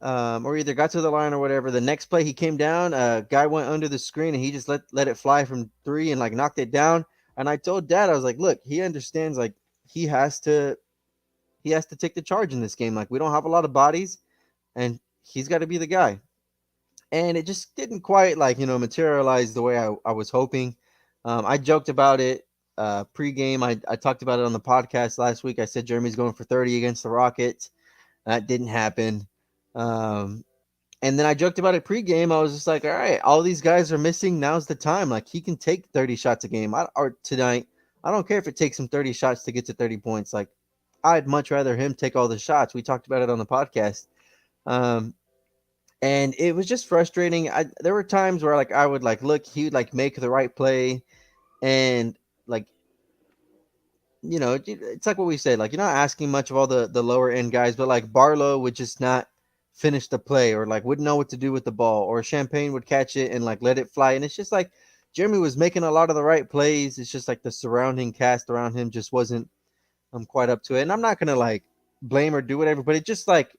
or either got to the line or whatever. The next play he came down, a guy went under the screen and he just let it fly from three and like knocked it down. And I told Dad, I was like, look, he understands like he has to take the charge in this game. Like we don't have a lot of bodies, and he's got to be the guy. And it just didn't quite like materialize the way I was hoping. I joked about it pregame. I talked about it on the podcast last week. I said Jeremy's going for 30 against the Rockets. That didn't happen. And then I joked about it pregame. I was just like, all right, all these guys are missing. Now's the time. Like he can take 30 shots a game or tonight. I don't care if it takes him 30 shots to get to 30 points. Like I'd much rather him take all the shots. We talked about it on the podcast. and it was just frustrating. There were times where like I would like look, he would like make the right play, and like it's like what we said, like you're not asking much of all the lower end guys, but like Barlow would just not finish the play or like wouldn't know what to do with the ball, or Champagne would catch it and like let it fly. And it's just like Jeremy was making a lot of the right plays. It's just like the surrounding cast around him just wasn't quite up to it. And I'm not gonna like blame or do whatever, but it just like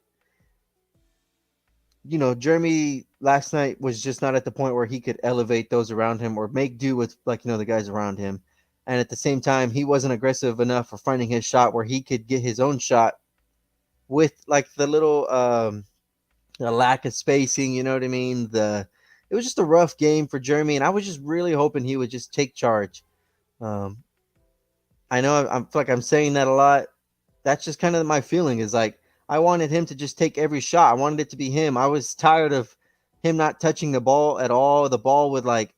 Jeremy last night was just not at the point where he could elevate those around him or make do with like the guys around him. And at the same time, he wasn't aggressive enough for finding his shot where he could get his own shot with like the little the lack of spacing. You know what I mean? It was just a rough game for Jeremy, and I was just really hoping he would just take charge. Um, I know I feel like I'm saying that a lot. That's just kind of my feeling is like I wanted him to just take every shot. I wanted it to be him. I was tired of him not touching the ball at all. The ball would like,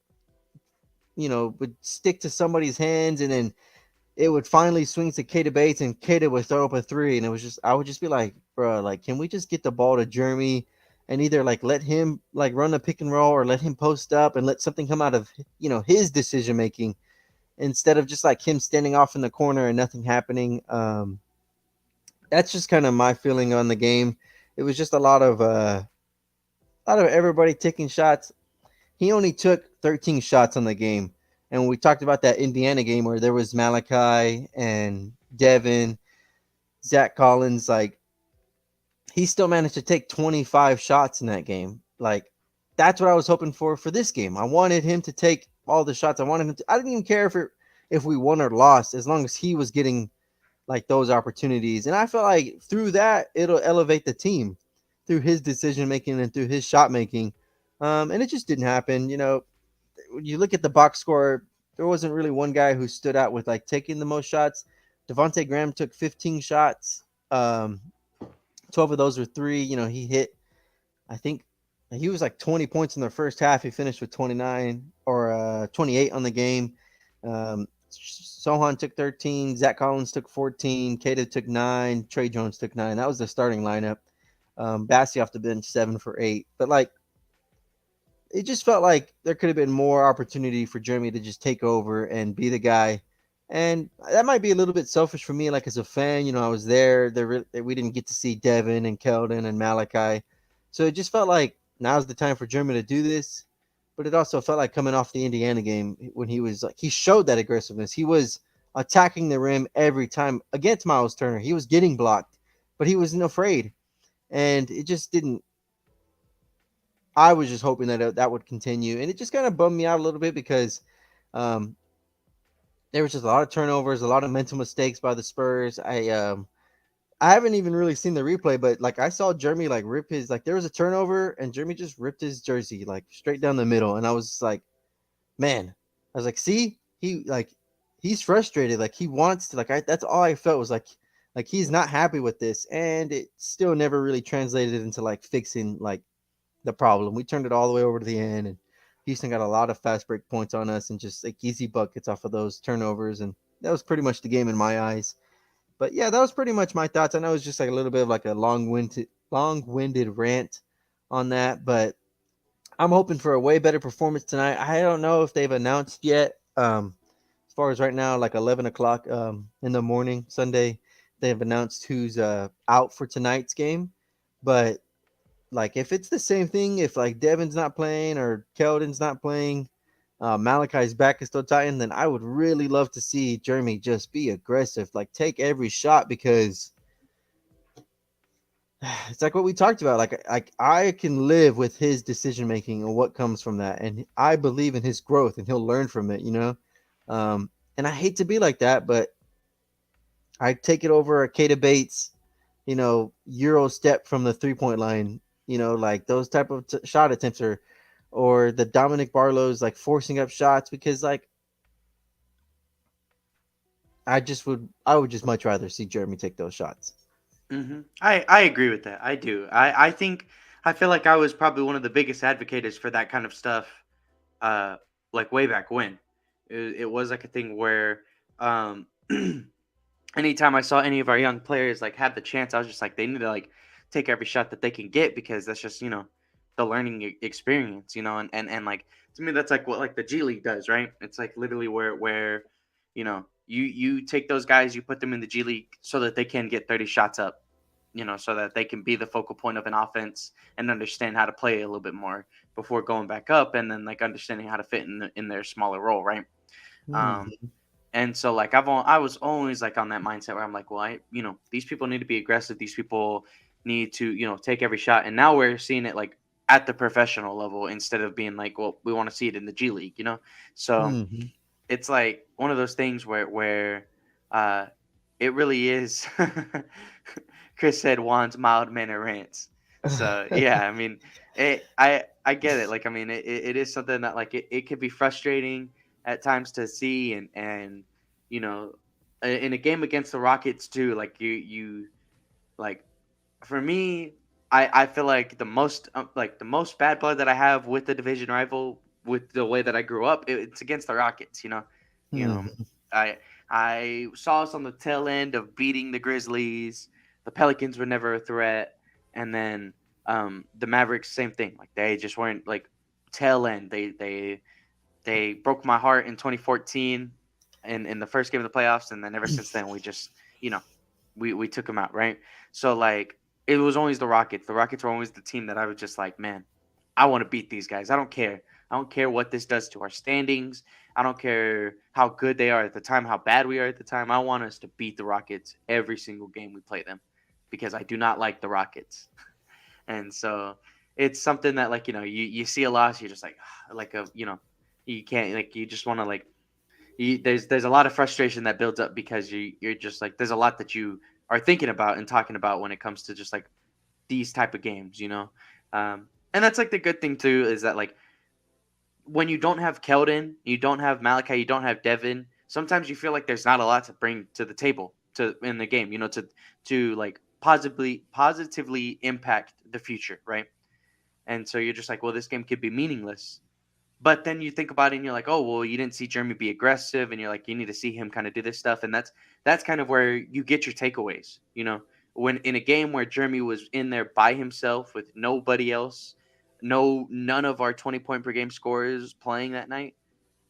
would stick to somebody's hands, and then it would finally swing to Kata Bates, and Kata would throw up a three. And it was just, I would just be like, bro, like, can we just get the ball to Jeremy and either like let him like run a pick and roll or let him post up and let something come out of, his decision making instead of just like him standing off in the corner and nothing happening. That's just kind of my feeling on the game. It was just a lot of everybody taking shots. He only took 13 shots on the game. And we talked about that Indiana game where there was Malachi and Devin, Zach Collins, like he still managed to take 25 shots in that game. Like that's what I was hoping for this game. I wanted him to take all the shots. I didn't even care if we won or lost as long as he was getting like those opportunities. And I felt like through that it'll elevate the team through his decision making and through his shot making. And it just didn't happen. When you look at the box score, there wasn't really one guy who stood out with like taking the most shots. Devontae Graham took 15 shots. 12 of those were three. He hit, I think he was like 20 points in the first half. He finished with 29 or 28 on the game. Sohan took 13. Zach Collins took 14. Kata took 9. Trey Jones took 9. That was the starting lineup. Bassey off the bench, 7 for 8. But like, it just felt like there could have been more opportunity for Jeremy to just take over and be the guy. And that might be a little bit selfish for me, like as a fan. I was there. We didn't get to see Devin and Keldon and Malachi. So it just felt like now's the time for Jeremy to do this. But it also felt like coming off the Indiana game when he was like, he showed that aggressiveness. He was attacking the rim every time against Miles Turner. He was getting blocked, but he wasn't afraid. And it just didn't. I was just hoping that would continue, and it just kind of bummed me out a little bit because um, there was just a lot of turnovers, a lot of mental mistakes by the Spurs. I haven't even really seen the replay, but like I saw Jeremy like rip his like there was a turnover and Jeremy just ripped his jersey like straight down the middle, and I was like, man, I was like, see, he's frustrated, like he wants to that's all I felt was like he's not happy with this, and it still never really translated into like fixing like the problem. We turned it all the way over to the end, and Houston got a lot of fast break points on us and just like easy buckets off of those turnovers, and that was pretty much the game in my eyes. But yeah, that was pretty much my thoughts. I know it's just like a little bit of like a long-winded rant on that, but I'm hoping for a way better performance tonight. I don't know if they've announced yet. As far as right now, like 11 o'clock in the morning, Sunday, they've announced who's out for tonight's game. But like if it's the same thing, if like Devin's not playing or Keldon's not playing, Malachi's back is still tight, then I would really love to see Jeremy just be aggressive, like take every shot, because it's like what we talked about. Like I can live with his decision making and what comes from that, and I believe in his growth, and he'll learn from it. And I hate to be like that, but I take it over a Kata Bates, Euro step from the 3-point line, like those type of shot attempts, or the Dominic Barlow's like forcing up shots, because like I would just much rather see Jeremy take those shots.
I agree with that. I do. I feel like I was probably one of the biggest advocates for that kind of stuff. Uh, like way back when, it was like a thing where, anytime I saw any of our young players like have the chance, I was just like, they need to like take every shot that they can get, because that's just the learning experience, and like to me that's like what like the G League does, right? It's like literally where you take those guys, you put them in the G League so that they can get 30 shots up, so that they can be the focal point of an offense and understand how to play a little bit more before going back up, and then like understanding how to fit in their smaller role, right? Um,
Mhm.
and so like I was always like on that mindset where I'm like, well, these people need to be aggressive. These people need to, take every shot. And now we're seeing it like at the professional level instead of being like, well, we want to see it in the G League. So
Mhm.
it's like one of those things where uh it really is. Chris said Juan's mild manner rants. So yeah, I mean, I get it. Like I mean, it is something that like it can be frustrating at times to see, and you know in a game against the Rockets too. Like you like for me, I feel like the most bad blood that I have with the division rival with the way that I grew up, it's against the Rockets. You know,
Mhm.
I I saw us on the tail end of beating the Grizzlies. The Pelicans were never a threat, and then the Mavericks, same thing. Like they just weren't like tail end. They broke my heart in 2014 in the first game of the playoffs, and then ever since then we just you know we took them out, right? So like it was always the Rockets. The Rockets were always the team that I was just like, man, I want to beat these guys. I don't care. I don't care what this does to our standings. I don't care how good they are at the time, how bad we are at the time. I want us to beat the Rockets every single game we play them because I do not like the Rockets. And so it's something that like, you see a loss, you're just like like you can't like you just want to like there's a lot of frustration that builds up because you're just like there's a lot that you are thinking about and talking about when it comes to just like these type of games. And that's like the good thing too is that like when you don't have Keldon, you don't have Malachi, you don't have Devin, sometimes you feel like there's not a lot to bring to the table to in the game, to like positively impact the future, right? And so you're just like, well, this game could be meaningless. But then you think about it and you're like, oh, well, you didn't see Jeremy be aggressive, and you're like, you need to see him kind of do this stuff, and that's kind of where you get your takeaways. When in a game where Jeremy was in there by himself with nobody else, none of our 20-point per game scorers playing that night,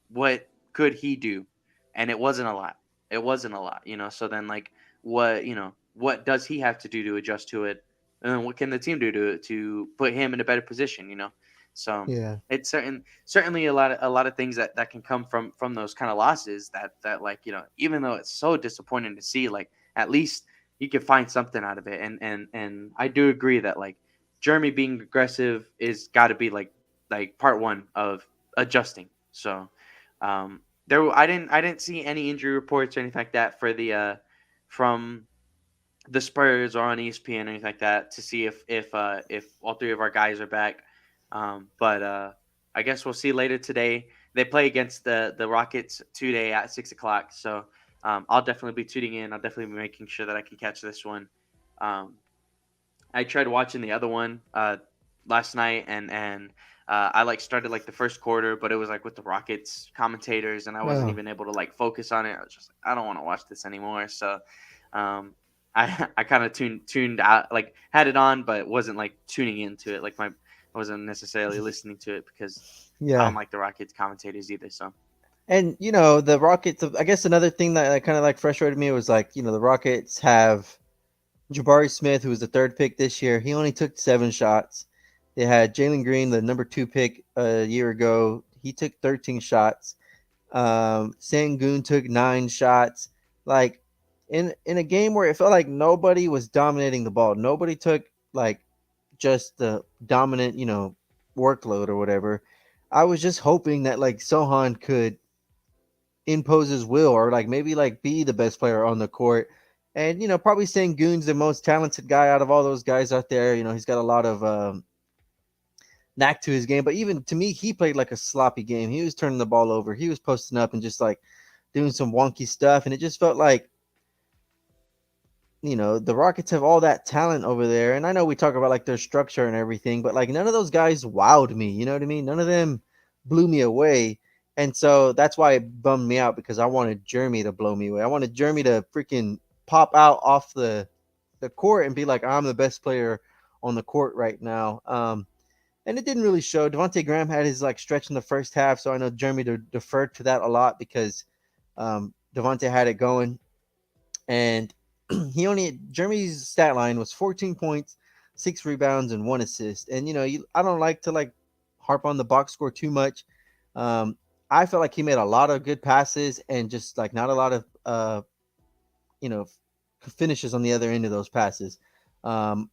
what could he do? And it wasn't a lot. It wasn't a lot. So then like what does he have to do to adjust to it? And then what can the team do to put him in a better position? So
Yeah.
it's certainly a lot of things that can come from those kind of losses that like even though it's so disappointing to see, like at least you can find something out of it. And I do agree that like Jeremy being aggressive is got to be like part one of adjusting. So I didn't see any injury reports or anything like that for the from the Spurs or on ESPN or anything like that to see if all three of our guys are back. But I guess we'll see later today. They play against the Rockets today at 6 o'clock. So I'll definitely be tuning in. I'll definitely be making sure that I can catch this one. Um, I tried watching the other one last night, and I like started like the first quarter, but it was like with the Rockets commentators, and I wasn't
Oh.
even able to like focus on it. I was just like, I don't want to watch this anymore. So um, I kind of tuned out, like had it on, but wasn't like tuning into it. Like I wasn't necessarily listening to it because I
Yeah.
don't like the Rockets commentators either. So
And the Rockets. I guess another thing that kind of like frustrated me was like the Rockets have Jabari Smith, who was the third pick this year. He only took 7 shots. They had Jalen Green, the number 2 pick a year ago. He took 13 shots. Sangoon took 9 shots. Like in a game where it felt like nobody was dominating the ball. Nobody took like just the dominant, workload or whatever. I was just hoping that like Sohan could impose his will or like maybe like be the best player on the court. And probably Sangoon's the most talented guy out of all those guys out there. He's got a lot of knack to his game. But even to me, he played like a sloppy game. He was turning the ball over. He was posting up and just like doing some wonky stuff. And it just felt like, the Rockets have all that talent over there. And I know we talk about like their structure and everything, but like none of those guys wowed me. You know what I mean? None of them blew me away. And so that's why it bummed me out because I wanted Jeremy to blow me away. I wanted Jeremy to freaking pop out off the court and be like, I'm the best player on the court right now. and it didn't really show. Devontae Graham had his like stretch in the first half, so I know Jeremy deferred to that a lot because Devontae had it going, and Jeremy's stat line was 14 points, 6 rebounds, and 1 assist. And I don't like to like harp on the box score too much. Um, I felt like he made a lot of good passes and just like not a lot of you know finishes on the other end of those passes. Um,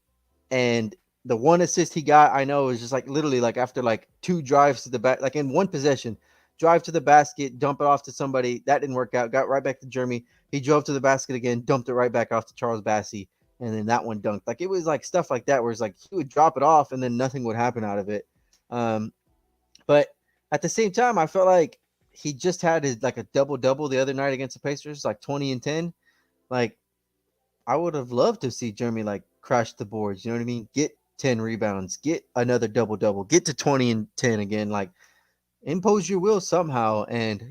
and the 1 assist he got, I know, is just like literally like after like 2 drives to the back, like in one possession, drive to the basket, dump it off to somebody. That didn't work out. Got right back to Jeremy. He drove to the basket again, dumped it right back off to Charles Bassey, and then that one dunked. Like it was like stuff like that where it's like he would drop it off and then nothing would happen out of it. Um, but at the same time, I felt like he just had his like a double double the other night against the Pacers, like 20 and 10. Like I would have loved to see Jeremy like crash the boards. You know what I mean? Get 10 rebounds, get another double double, get to 20 and 10 again. Like impose your will somehow. And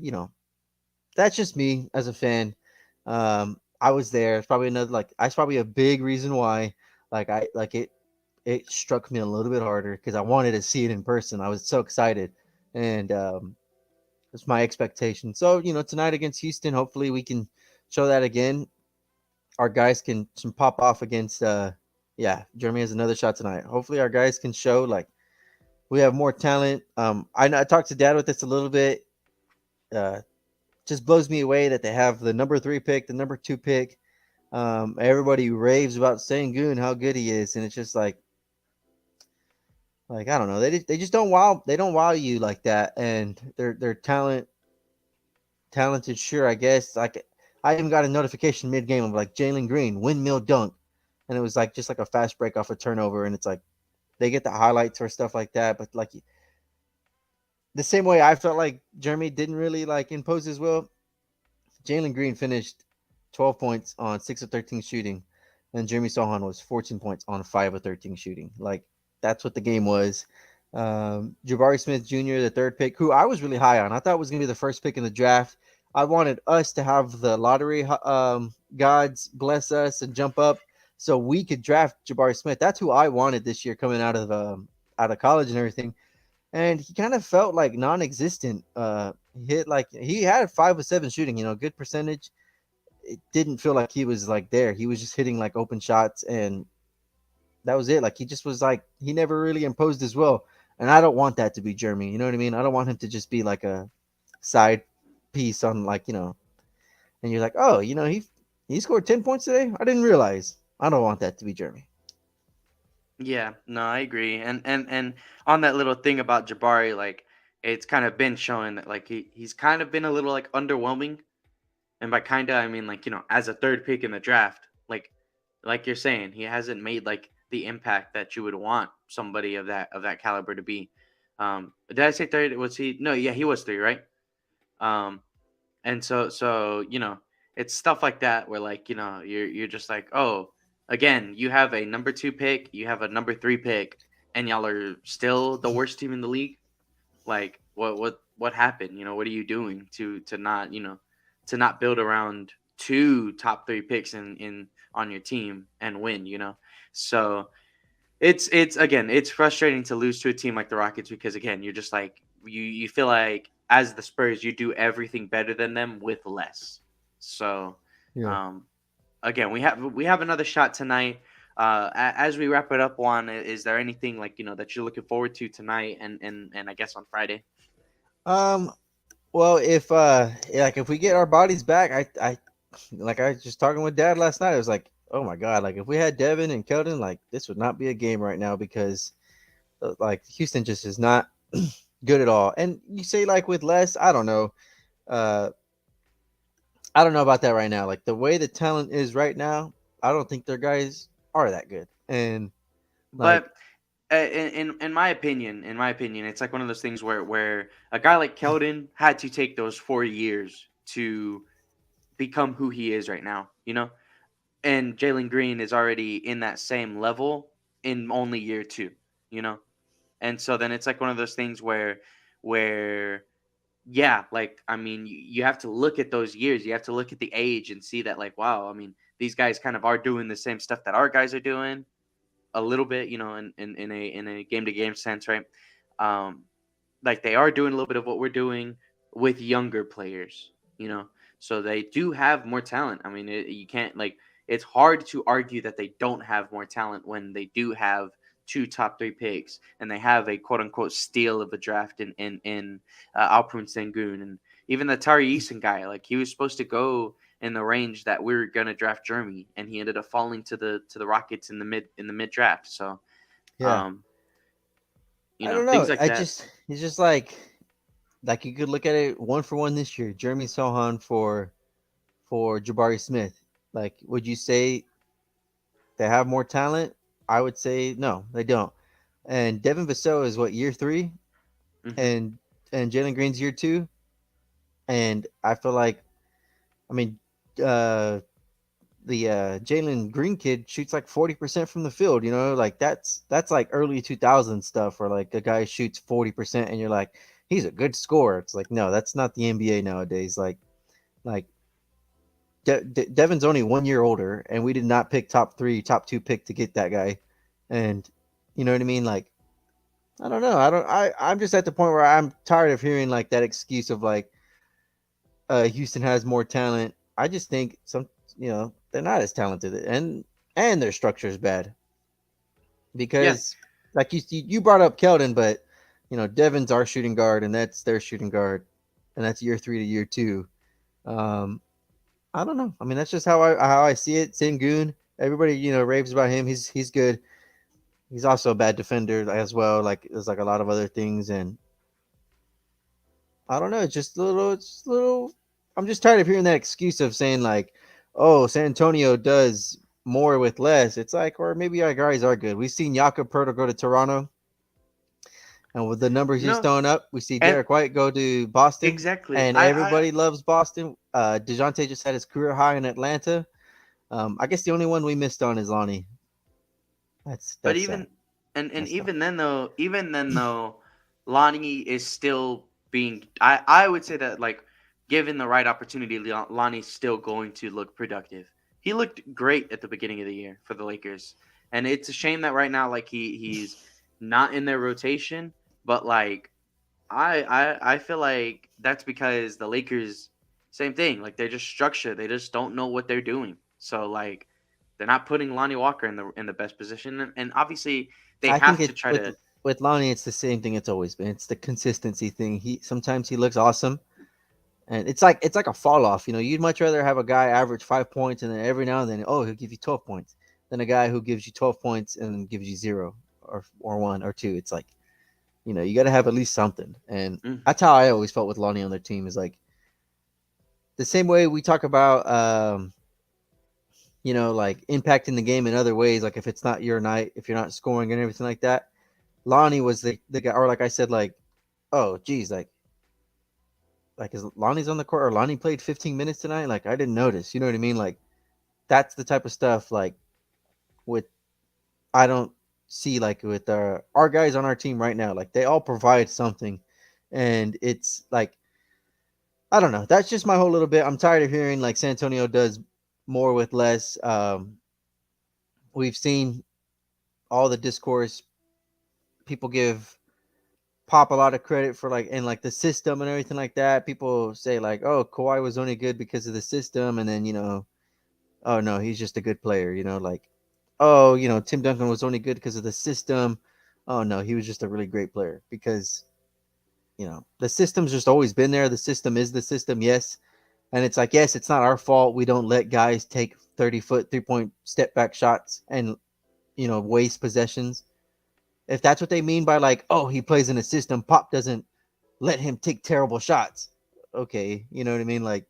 that's just me as a fan. I was there. It's probably another like that's probably a big reason why. Like I like it. It struck me a little bit harder because I wanted to see it in person. I was so excited, and it's my expectation. So tonight against Houston, hopefully we can show that again. Our guys can some pop off against yeah, Jeremy has another shot tonight. Hopefully our guys can show like we have more talent. I talked to Dad with this a little bit. Uh just blows me away that they have the number 3 pick, the number 2 pick. Everybody raves about Sengun, how good he is, and it's just like I don't know. They just don't wow you like that, and their talented, sure, I guess. Like I even got a notification mid game of like Jalen Green windmill dunk, and it was like just like a fast break off a turnover, and it's like they get the highlights or stuff like that. But like the same way I felt like Jeremy didn't really like impose his will. Jalen Green finished 12 points on 6 of 13 shooting, and Jeremy Sohan was 14 points on 5 of 13 shooting. Like that's what the game was. Jabari Smith Jr., the third pick, who I was really high on. I thought was going to be the first pick in the draft. I wanted us to have the lottery gods bless us and jump up so we could draft Jabari Smith. That's who I wanted this year coming out of college and everything. And he kind of felt like non-existent. He hit like he had 5 of 7 shooting, good percentage. It didn't feel like he was like there. He was just hitting like open shots, and that was it. Like he just was like he never really imposed his will. And I don't want that to be Jeremy. You know what I mean? I don't want him to just be like a side piece on like and you're like, oh, he scored 10 points today. I didn't realize. I don't want that to be Jeremy.
Yeah, no, I agree. And on that little thing about Jabari, like it's kind of been showing that like he's kind of been a little like underwhelming. And by kinda I mean like, as a third pick in the draft, like you're saying, he hasn't made like the impact that you would want somebody of that caliber to be. Did I say third? Was he? No, yeah, he was three, right? Um, and so it's stuff like that where like you're just like, oh, again, you have a number 2 pick, you have a number 3 pick, and y'all are still the worst team in the league. Like what happened? What are you doing to not build around 2 top 3 picks in on your team and win? So it's again, it's frustrating to lose to a team like the Rockets because again, you're just like you feel like as the Spurs, you do everything better than them with less. So,
Yeah.
um, again, we have another shot tonight. As we wrap it up, Juan, is there anything like that you're looking forward to tonight and I guess on Friday?
Um. Well, if we get our bodies back, I like I was just talking with Dad last night. I was like, oh my god, like if we had Devin and Keldon, like this would not be a game right now because like Houston just is not good at all. And you say like with less, I don't know. Uh, I don't know about that right now. Like the way the talent is right now, I don't think their guys are that good. And like,
But in my opinion, it's like one of those things where a guy like Keldon had to take those 4 years to become who he is right now. And Jalen Green is already in that same level in only year two, you know? And so then it's like one of those things where yeah, like I mean, you have to look at those years, you have to look at the age and see that like wow, I mean, these guys kind of are doing the same stuff that our guys are doing, a little bit, in a game to game sense, right? Um, like they are doing a little bit of what we're doing with younger players, so they do have more talent. I mean, you can't like it's hard to argue that they don't have more talent when they do have two top three picks and they have a quote unquote steal of a draft in Alperen Sengun, and even the Tari Eason guy. Like he was supposed to go in the range that we were gonna draft Jeremy, and he ended up falling to the Rockets in the mid draft. So,
Yeah.
um,
I don't
things
know.
like that.
It's just like you could look at it one for one this year. Jeremy Sohan for Jabari Smith. Like, would you say they have more talent? I would say no, they don't. And Devin Vassell is what, year 3,
Hmm.
and Jalen Green's year 2, and I feel like, I mean, uh, the Jalen Green kid shoots like 40% from the field. Like that's like early 2000 stuff, where like a guy shoots 40%, and you're like, he's a good scorer. It's like, no, that's not the NBA nowadays. Like Devin's only 1 year older, and we did not pick top 3, top 2 pick to get that guy, and you know what I mean. Like, I don't know. I'm just at the point where I'm tired of hearing like that excuse of like, Houston has more talent. I just think they're not as talented, and their structure is bad
Yeah.
because, like you brought up Keldon, but Devin's our shooting guard, and that's their shooting guard, and that's year 3 to year 2. Um, I don't know. I mean, that's just how I see it. Sengun, everybody raves about him. He's good. He's also a bad defender as well. Like there's like a lot of other things, and I don't know. It's just a little. It's a little. I'm just tired of hearing that excuse of saying like, "Oh, San Antonio does more with less." It's like, or maybe our guys are good. We've seen Jakob go to Toronto, and with the numbers he's
No,
throwing up, we see
and
Derek White go to Boston,
exactly.
and
I
everybody loves Boston. Dejounte just had his career high in Atlanta. I guess the only one we missed on is Lonnie.
but
That's sad.
even and
That's tough.
even then though, Lonnie is still being. I would say that like given the right opportunity, Lonnie's still going to look productive. He looked great at the beginning of the year for the Lakers, and it's a shame that right now like he's not in their rotation. But like I feel like that's because the Lakers, same thing. Like they're just structured. They just don't know what they're doing. So like they're not putting Lonnie Walker in the best position, and obviously they
I think
have to
it
try to.
with Lonnie, it's the same thing it's always been. It's the consistency thing. He sometimes he looks awesome, and it's like a fall off. You'd much rather have a guy average 5 points, and then every now and then, oh, he'll give you 12 points, than a guy who gives you 12 points and then gives you zero or one or two. It's like, you got to have at least something, and
Mm,
that's how I always felt with Lonnie on their team. Is like the same way we talk about, like impacting the game in other ways. Like if it's not your night, if you're not scoring and everything like that, Lonnie was the guy, or like I said, like, oh, geez, like is Lonnie's on the court, or Lonnie played 15 minutes tonight? Like I didn't notice. You know what I mean? Like that's the type of stuff like with I don't see like with our guys on our team right now. Like they all provide something, and it's like I don't know. That's just my whole little bit. I'm tired of hearing like San Antonio does more with less. We've seen all the discourse. People give Pop a lot of credit for like in like the system and everything like that. People say like, "Oh, Kawhi was only good because of the system," and then oh no, he's just a good player. Like, oh, Tim Duncan was only good because of the system. Oh no, he was just a really great player because the system's just always been there. The system is the system, yes, and it's like, yes, it's not our fault. We don't let guys take 30-foot 3-point step back shots and waste possessions. If that's what they mean by like, oh, he plays in a system, Pop doesn't let him take terrible shots. Okay, you know what I mean? Like,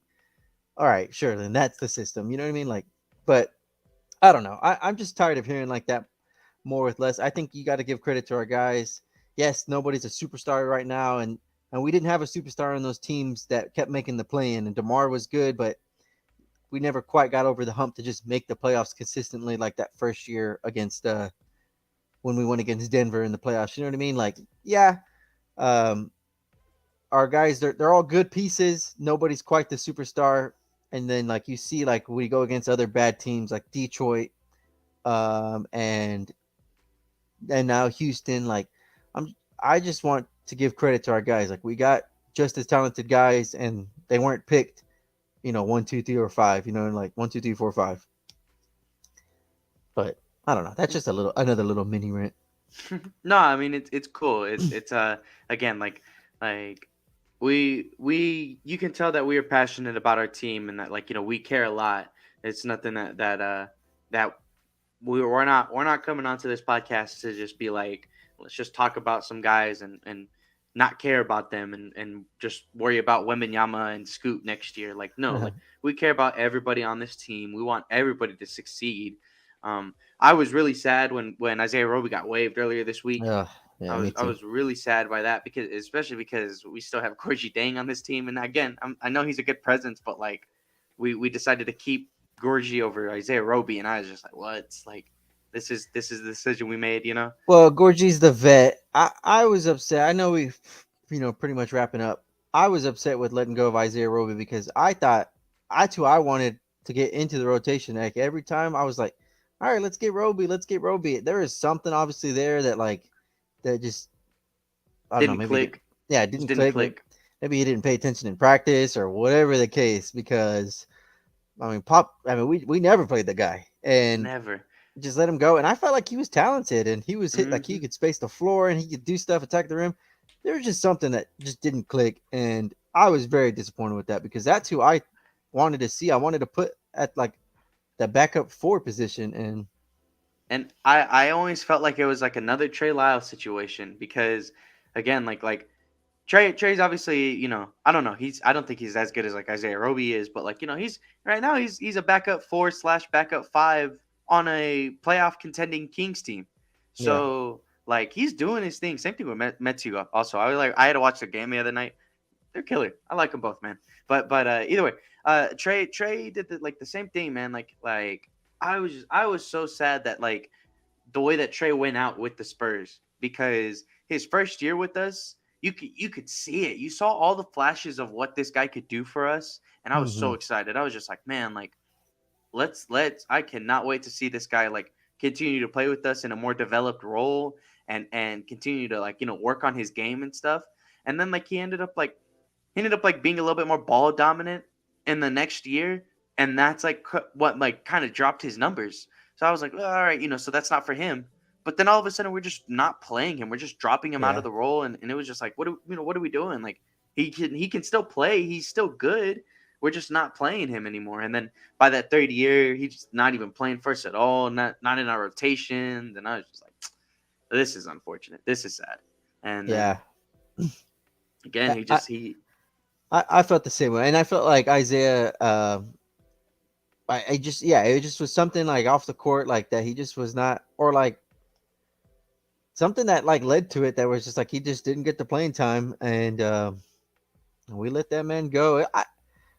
all right, sure, then that's the system. You know what I mean? Like, but I don't know. I'm just tired of hearing like that more with less. I think you got to give credit to our guys. Yes, nobody's a superstar right now, and we didn't have a superstar on those teams that kept making the play in. And DeMar was good, but we never quite got over the hump to just make the playoffs consistently like that first year against when we went against Denver in the playoffs. You know what I mean? Like, yeah, um, our guys, they're all good pieces. Nobody's quite the superstar. And then like you see, like we go against other bad teams like Detroit, and and now Houston. Like, I just want to give credit to our guys. Like, we got just as talented guys, and they weren't picked, 1, 2, 3, or 5. Like 1, 2, 3, 4, 5. But I don't know. That's just another little mini rant.
No, I mean it's cool. It's again like we you can tell that we are passionate about our team and that like we care a lot. It's nothing that we're not coming onto this podcast to just be like let's just talk about some guys and not care about them and just worry about Wembenyama and Scoot next year. Like no, like we care about everybody on this team. We want everybody to succeed. I was really sad when Isaiah Roby got waived earlier this week.
Yeah,
I
me
was I
too.
was really sad by that especially because we still have Gorgie Dang on this team, and again, I know he's a good presence, but like we decided to keep Gorgie over Isaiah Roby, and I was just like, what? Like this is the decision we made, you know?
Well, Gorgie's the vet. I was upset. I know we, pretty much wrapping up. I was upset with letting go of Isaiah Roby because I thought I wanted to get into the rotation. Like every time I was like, all right, let's get Roby, let's get Roby. There is something obviously there that just I don't know.
Didn't
Maybe
click,
it
just
didn't
didn't
click.
click.
Maybe he didn't pay attention in practice or whatever the case. Because I mean, Pop. I mean, we never played the guy, and
Never.
just let him go. And I felt like he was talented and he was hit like he
Hmm.
could space the floor and he could do stuff, attack the rim. There was just something that just didn't click. And I was very disappointed with that because that's who I wanted to see. I wanted to put at like the backup 4 position. And
And I always felt like it was like another Trey Lyles situation because again, like Trey's obviously, I don't know. I don't think he's as good as like Isaiah Roby is, but like, he's right now he's a backup 4/backup 5 on a playoff contending Kings team.
yeah.
So like he's doing his thing. Same thing with Metsu also. I had to watch the game the other night. They're killer. I like them both, man. But either way, Trey did the same thing, man. Like I was so sad that like the way that Trey went out with the Spurs because his first year with us, you could see it. You saw all the flashes of what this guy could do for us, and I was
Mm-hmm.
so excited. I was just like, man, like let's. I cannot wait to see this guy like continue to play with us in a more developed role and continue to like work on his game and stuff. And then like he ended up like being a little bit more ball dominant in the next year, and that's like what like kind of dropped his numbers. So I was like, well, all right, so that's not for him. But then all of a sudden we're just not playing him. We're just dropping him out of
Yeah.
the role, and it was just like, what are we doing? Like he can still play. He's still good. We're just not playing him anymore. And then by that third year, he's just not even playing first at all. Not in our rotation. Then I was just like, this is unfortunate. This is sad. And then
Yeah.
again,
I,
he
I,
just he
I felt the same way. And I felt like Isaiah, I just, yeah, it just was something like off the court, like that he just was not, or like something that like led to it that was just like he just didn't get the playing time. And we let that man go.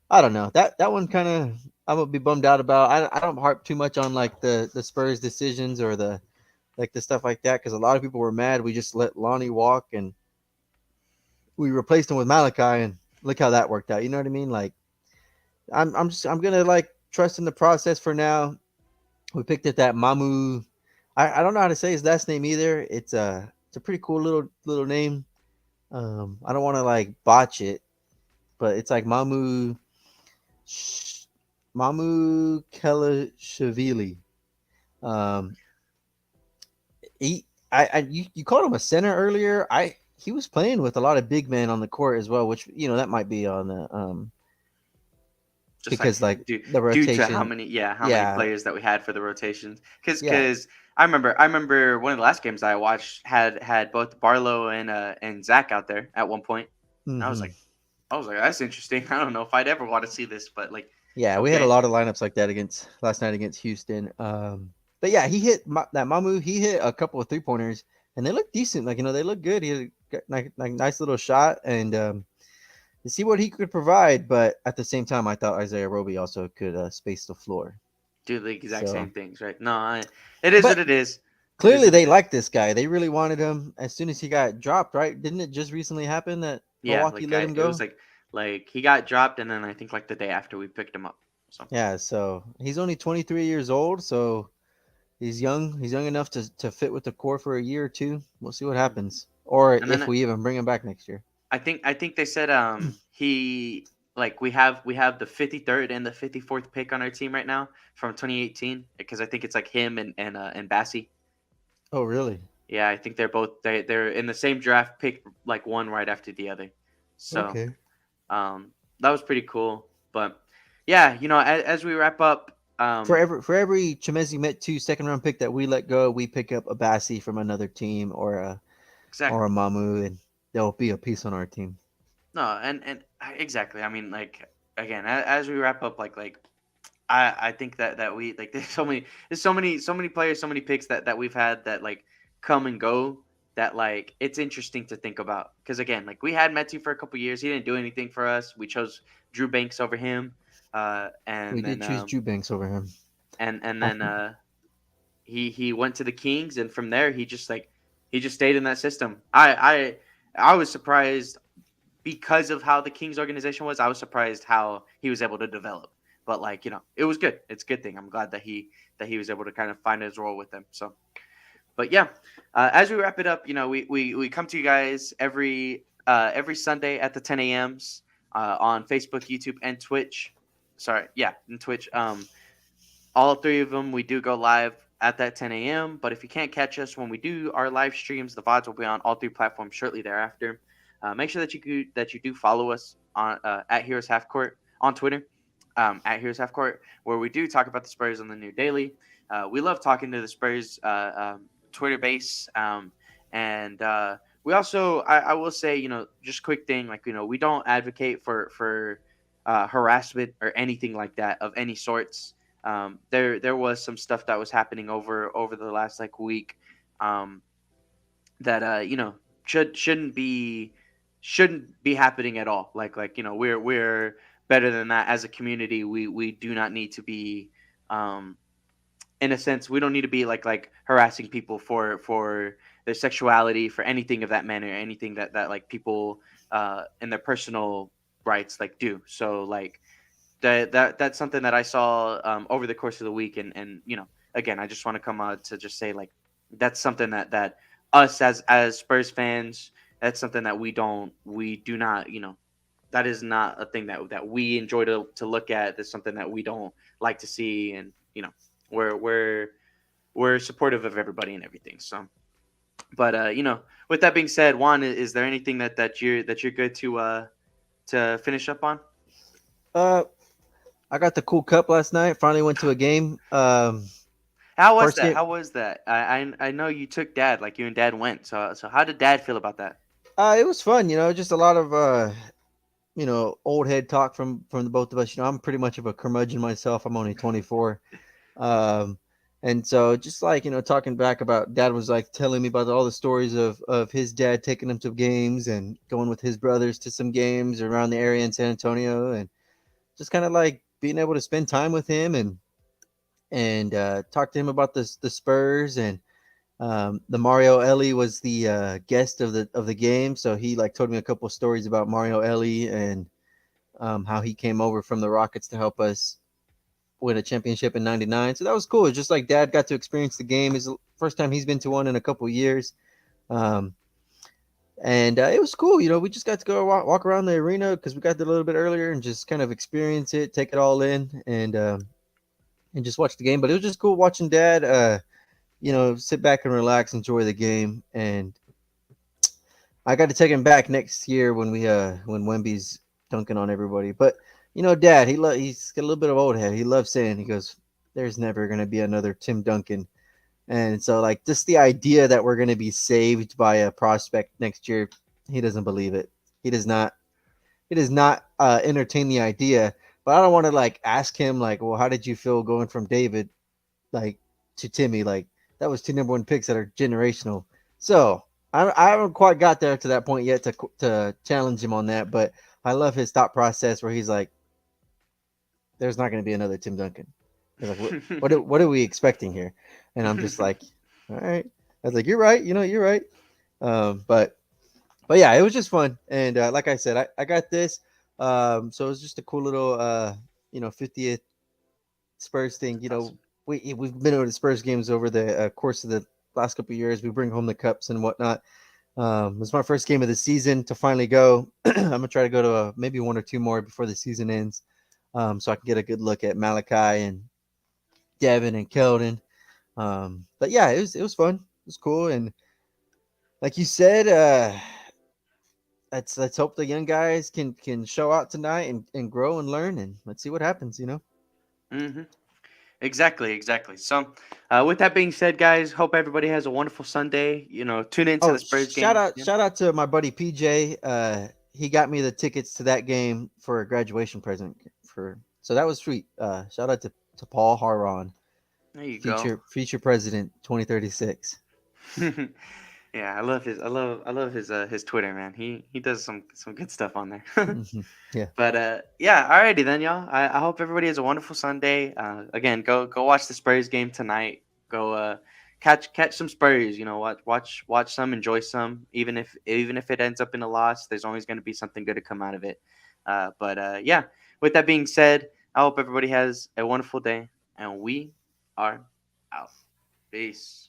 I don't know. That one kind of I'm gonna be bummed out about. I don't harp too much on like the Spurs decisions or the stuff like that because a lot of people were mad. We just let Lonnie walk and we replaced him with Malachi and look how that worked out. You know what I mean? Like I'm gonna like trust in the process for now. We picked at that Mamu. I don't know how to say his last name either. It's a pretty cool little name. I don't want to like botch it, but it's like Mamu Kelashvili. Um, he you called him a center earlier. He was playing with a lot of big men on the court as well, which that might be on the
just like
because like
due
the
due to how
rotation.
many how many
Yeah,
players that we had for the rotations
yeah.
because I remember one of the last games I watched had both Barlow and Zach out there at one point. And
Hmm.
I was like that's interesting. I don't know if I'd ever want to see this, but like
Yeah, we had a
okay.
lot of lineups like that against last night against Houston. But yeah, he hit that Mamu. He hit a couple of 3 pointers, and they look decent. Like they look good. He had a like nice little shot, and to see what he could provide. But at the same time, I thought Isaiah Roby also could space the floor.
Do the exact
So,
same things, right? No, it is what
but
it is. It is
clearly
what it
they
is.
like this guy. They really wanted him as soon as he got dropped. Right? Didn't it just recently happen that
Yeah,
Milwaukee
like
let him
it was
go?
like he got dropped, and then I think like the day after we picked him up. So
Yeah. So he's only 23 years old. So He's young. He's young enough to fit with the core for a year or two. We'll see what happens, or
And
if
then
we even bring him back next year.
I think they said he like we have the 53rd and the 54th pick on our team right now from 2018 because I think it's like him and Bassey.
Oh, really?
Yeah, I think they're in the same draft pick, like one right after the other. So
Okay.
that was pretty cool. But yeah, as we wrap up,
For every Chemezi Met 2 second round pick that we let go, we pick up a Bassi from another team or a
exactly.
Mamu, and there'll be a piece on our team.
No, and exactly. I mean, like again, as we wrap up, I think that we like there's so many players, so many picks that we've had that like come and go that like it's interesting to think about because again like we had Metu for a couple years, he didn't do anything for us. We chose Drew Banks over him,
We
and
did
then
choose Drew Banks over him.
and
I,
then he went to the Kings, and from there he just stayed in that system. I was surprised because of how the Kings organization was. I was surprised how he was able to develop. But like it was good. It's a good thing. I'm glad that he was able to kind of find his role with them. So, but yeah, as we wrap it up, we come to you guys every Sunday at the 10 a.m.s on Facebook, YouTube, and Twitch. Sorry, yeah, and Twitch. All three of them, we do go live at that 10 a.m. But if you can't catch us when we do our live streams, the VODs will be on all three platforms shortly thereafter. Make sure that you do follow us on at Heroes Half Court on Twitter, at Heroes Half Court, where we do talk about the Spurs on the new daily. We love talking to the Spurs Twitter base, and we also, I will say, just quick thing, like we don't advocate for harassment or anything like that of any sorts. There was some stuff that was happening over the last like week, um, that shouldn't be happening at all. We're better than that as a community. We do not need to be, um, in a sense, we don't need to be like harassing people for their sexuality, for anything of that manner, anything that like people in their personal rights like do. So like that's something that I saw over the course of the week, and again, I just want to come out to just say like that's something that us as Spurs fans, that's something that we do not, that is not a thing that we enjoy to look at. That's something that we don't like to see, and we're we're we're supportive of everybody and everything. So, but with that being said, Juan, is there anything that you're good to finish up on?
uh, I got the cool cup last night. Finally went to a game.
How was
First
that?
game.
How was that? I know you took Dad, like you and Dad went. So how did Dad feel about that?
It was fun. Just a lot of old head talk from the both of us. I'm pretty much of a curmudgeon myself. I'm only 24. Um, and so just like, talking back about, Dad was like telling me about all the stories of his dad taking him to games and going with his brothers to some games around the area in San Antonio, and just kind of like being able to spend time with him and talk to him about the Spurs. And the Mario Ellie was the guest of the game, so he like told me a couple of stories about Mario Ellie and how he came over from the Rockets to help us win a championship in '99. So that was cool. It's just like Dad got to experience the game. It's the first time he's been to one in a couple of years. Um, and it was cool. We just got to go walk around the arena because we got there a little bit earlier and just kind of experience it, take it all in, and just watch the game. But it was just cool watching Dad, sit back and relax, enjoy the game. And I got to take him back next year when Wemby's dunking on everybody. But Dad, he's got a little bit of old head. He loves saying, he goes, "There's never gonna be another Tim Duncan." And so like just the idea that we're gonna be saved by a prospect next year, he doesn't believe it. He does not. He does not entertain the idea. But I don't want to like ask him like, well, how did you feel going from David like to Timmy? Like that was two number one picks that are generational. So I haven't quite got there to that point yet to challenge him on that. But I love his thought process where he's like, "There's not going to be another Tim Duncan." He's like, what are we expecting here?" And I'm just like, "All right." I was like, "You're right. You're right." But yeah, it was just fun. And like I said, I got this. So it was just a cool little 50th Spurs thing.
That's awesome.
we've been to the Spurs games over the course of the last couple of years. We bring home the cups and whatnot. It's my first game of the season to finally go. I'm gonna try to go to maybe one or two more before the season ends, so I can get a good look at Malachi and Devin and Keldon. But yeah, it was fun. It was cool, and like you said, let's hope the young guys can show out tonight and grow and learn, and let's see what happens.
Hmm. Exactly, exactly. So, with that being said, guys, hope everybody has a wonderful Sunday. Tune into
Oh,
the Spurs
shout
game.
out
Yeah.
shout out to my buddy PJ. He got me the tickets to that game for a graduation present for so that was sweet. Shout out to Paul Harron,
There you go.
future president 2036.
Yeah, I love his Twitter, man. He does some good stuff on there.
Yeah.
But yeah, alrighty then, y'all. I hope everybody has a wonderful Sunday. Again, go watch the Spurs game tonight. Go catch some Spurs. Watch some, enjoy some. Even if it ends up in a loss, there's always going to be something good to come out of it. But yeah, with that being said, I hope everybody has a wonderful day, and we are out. Peace.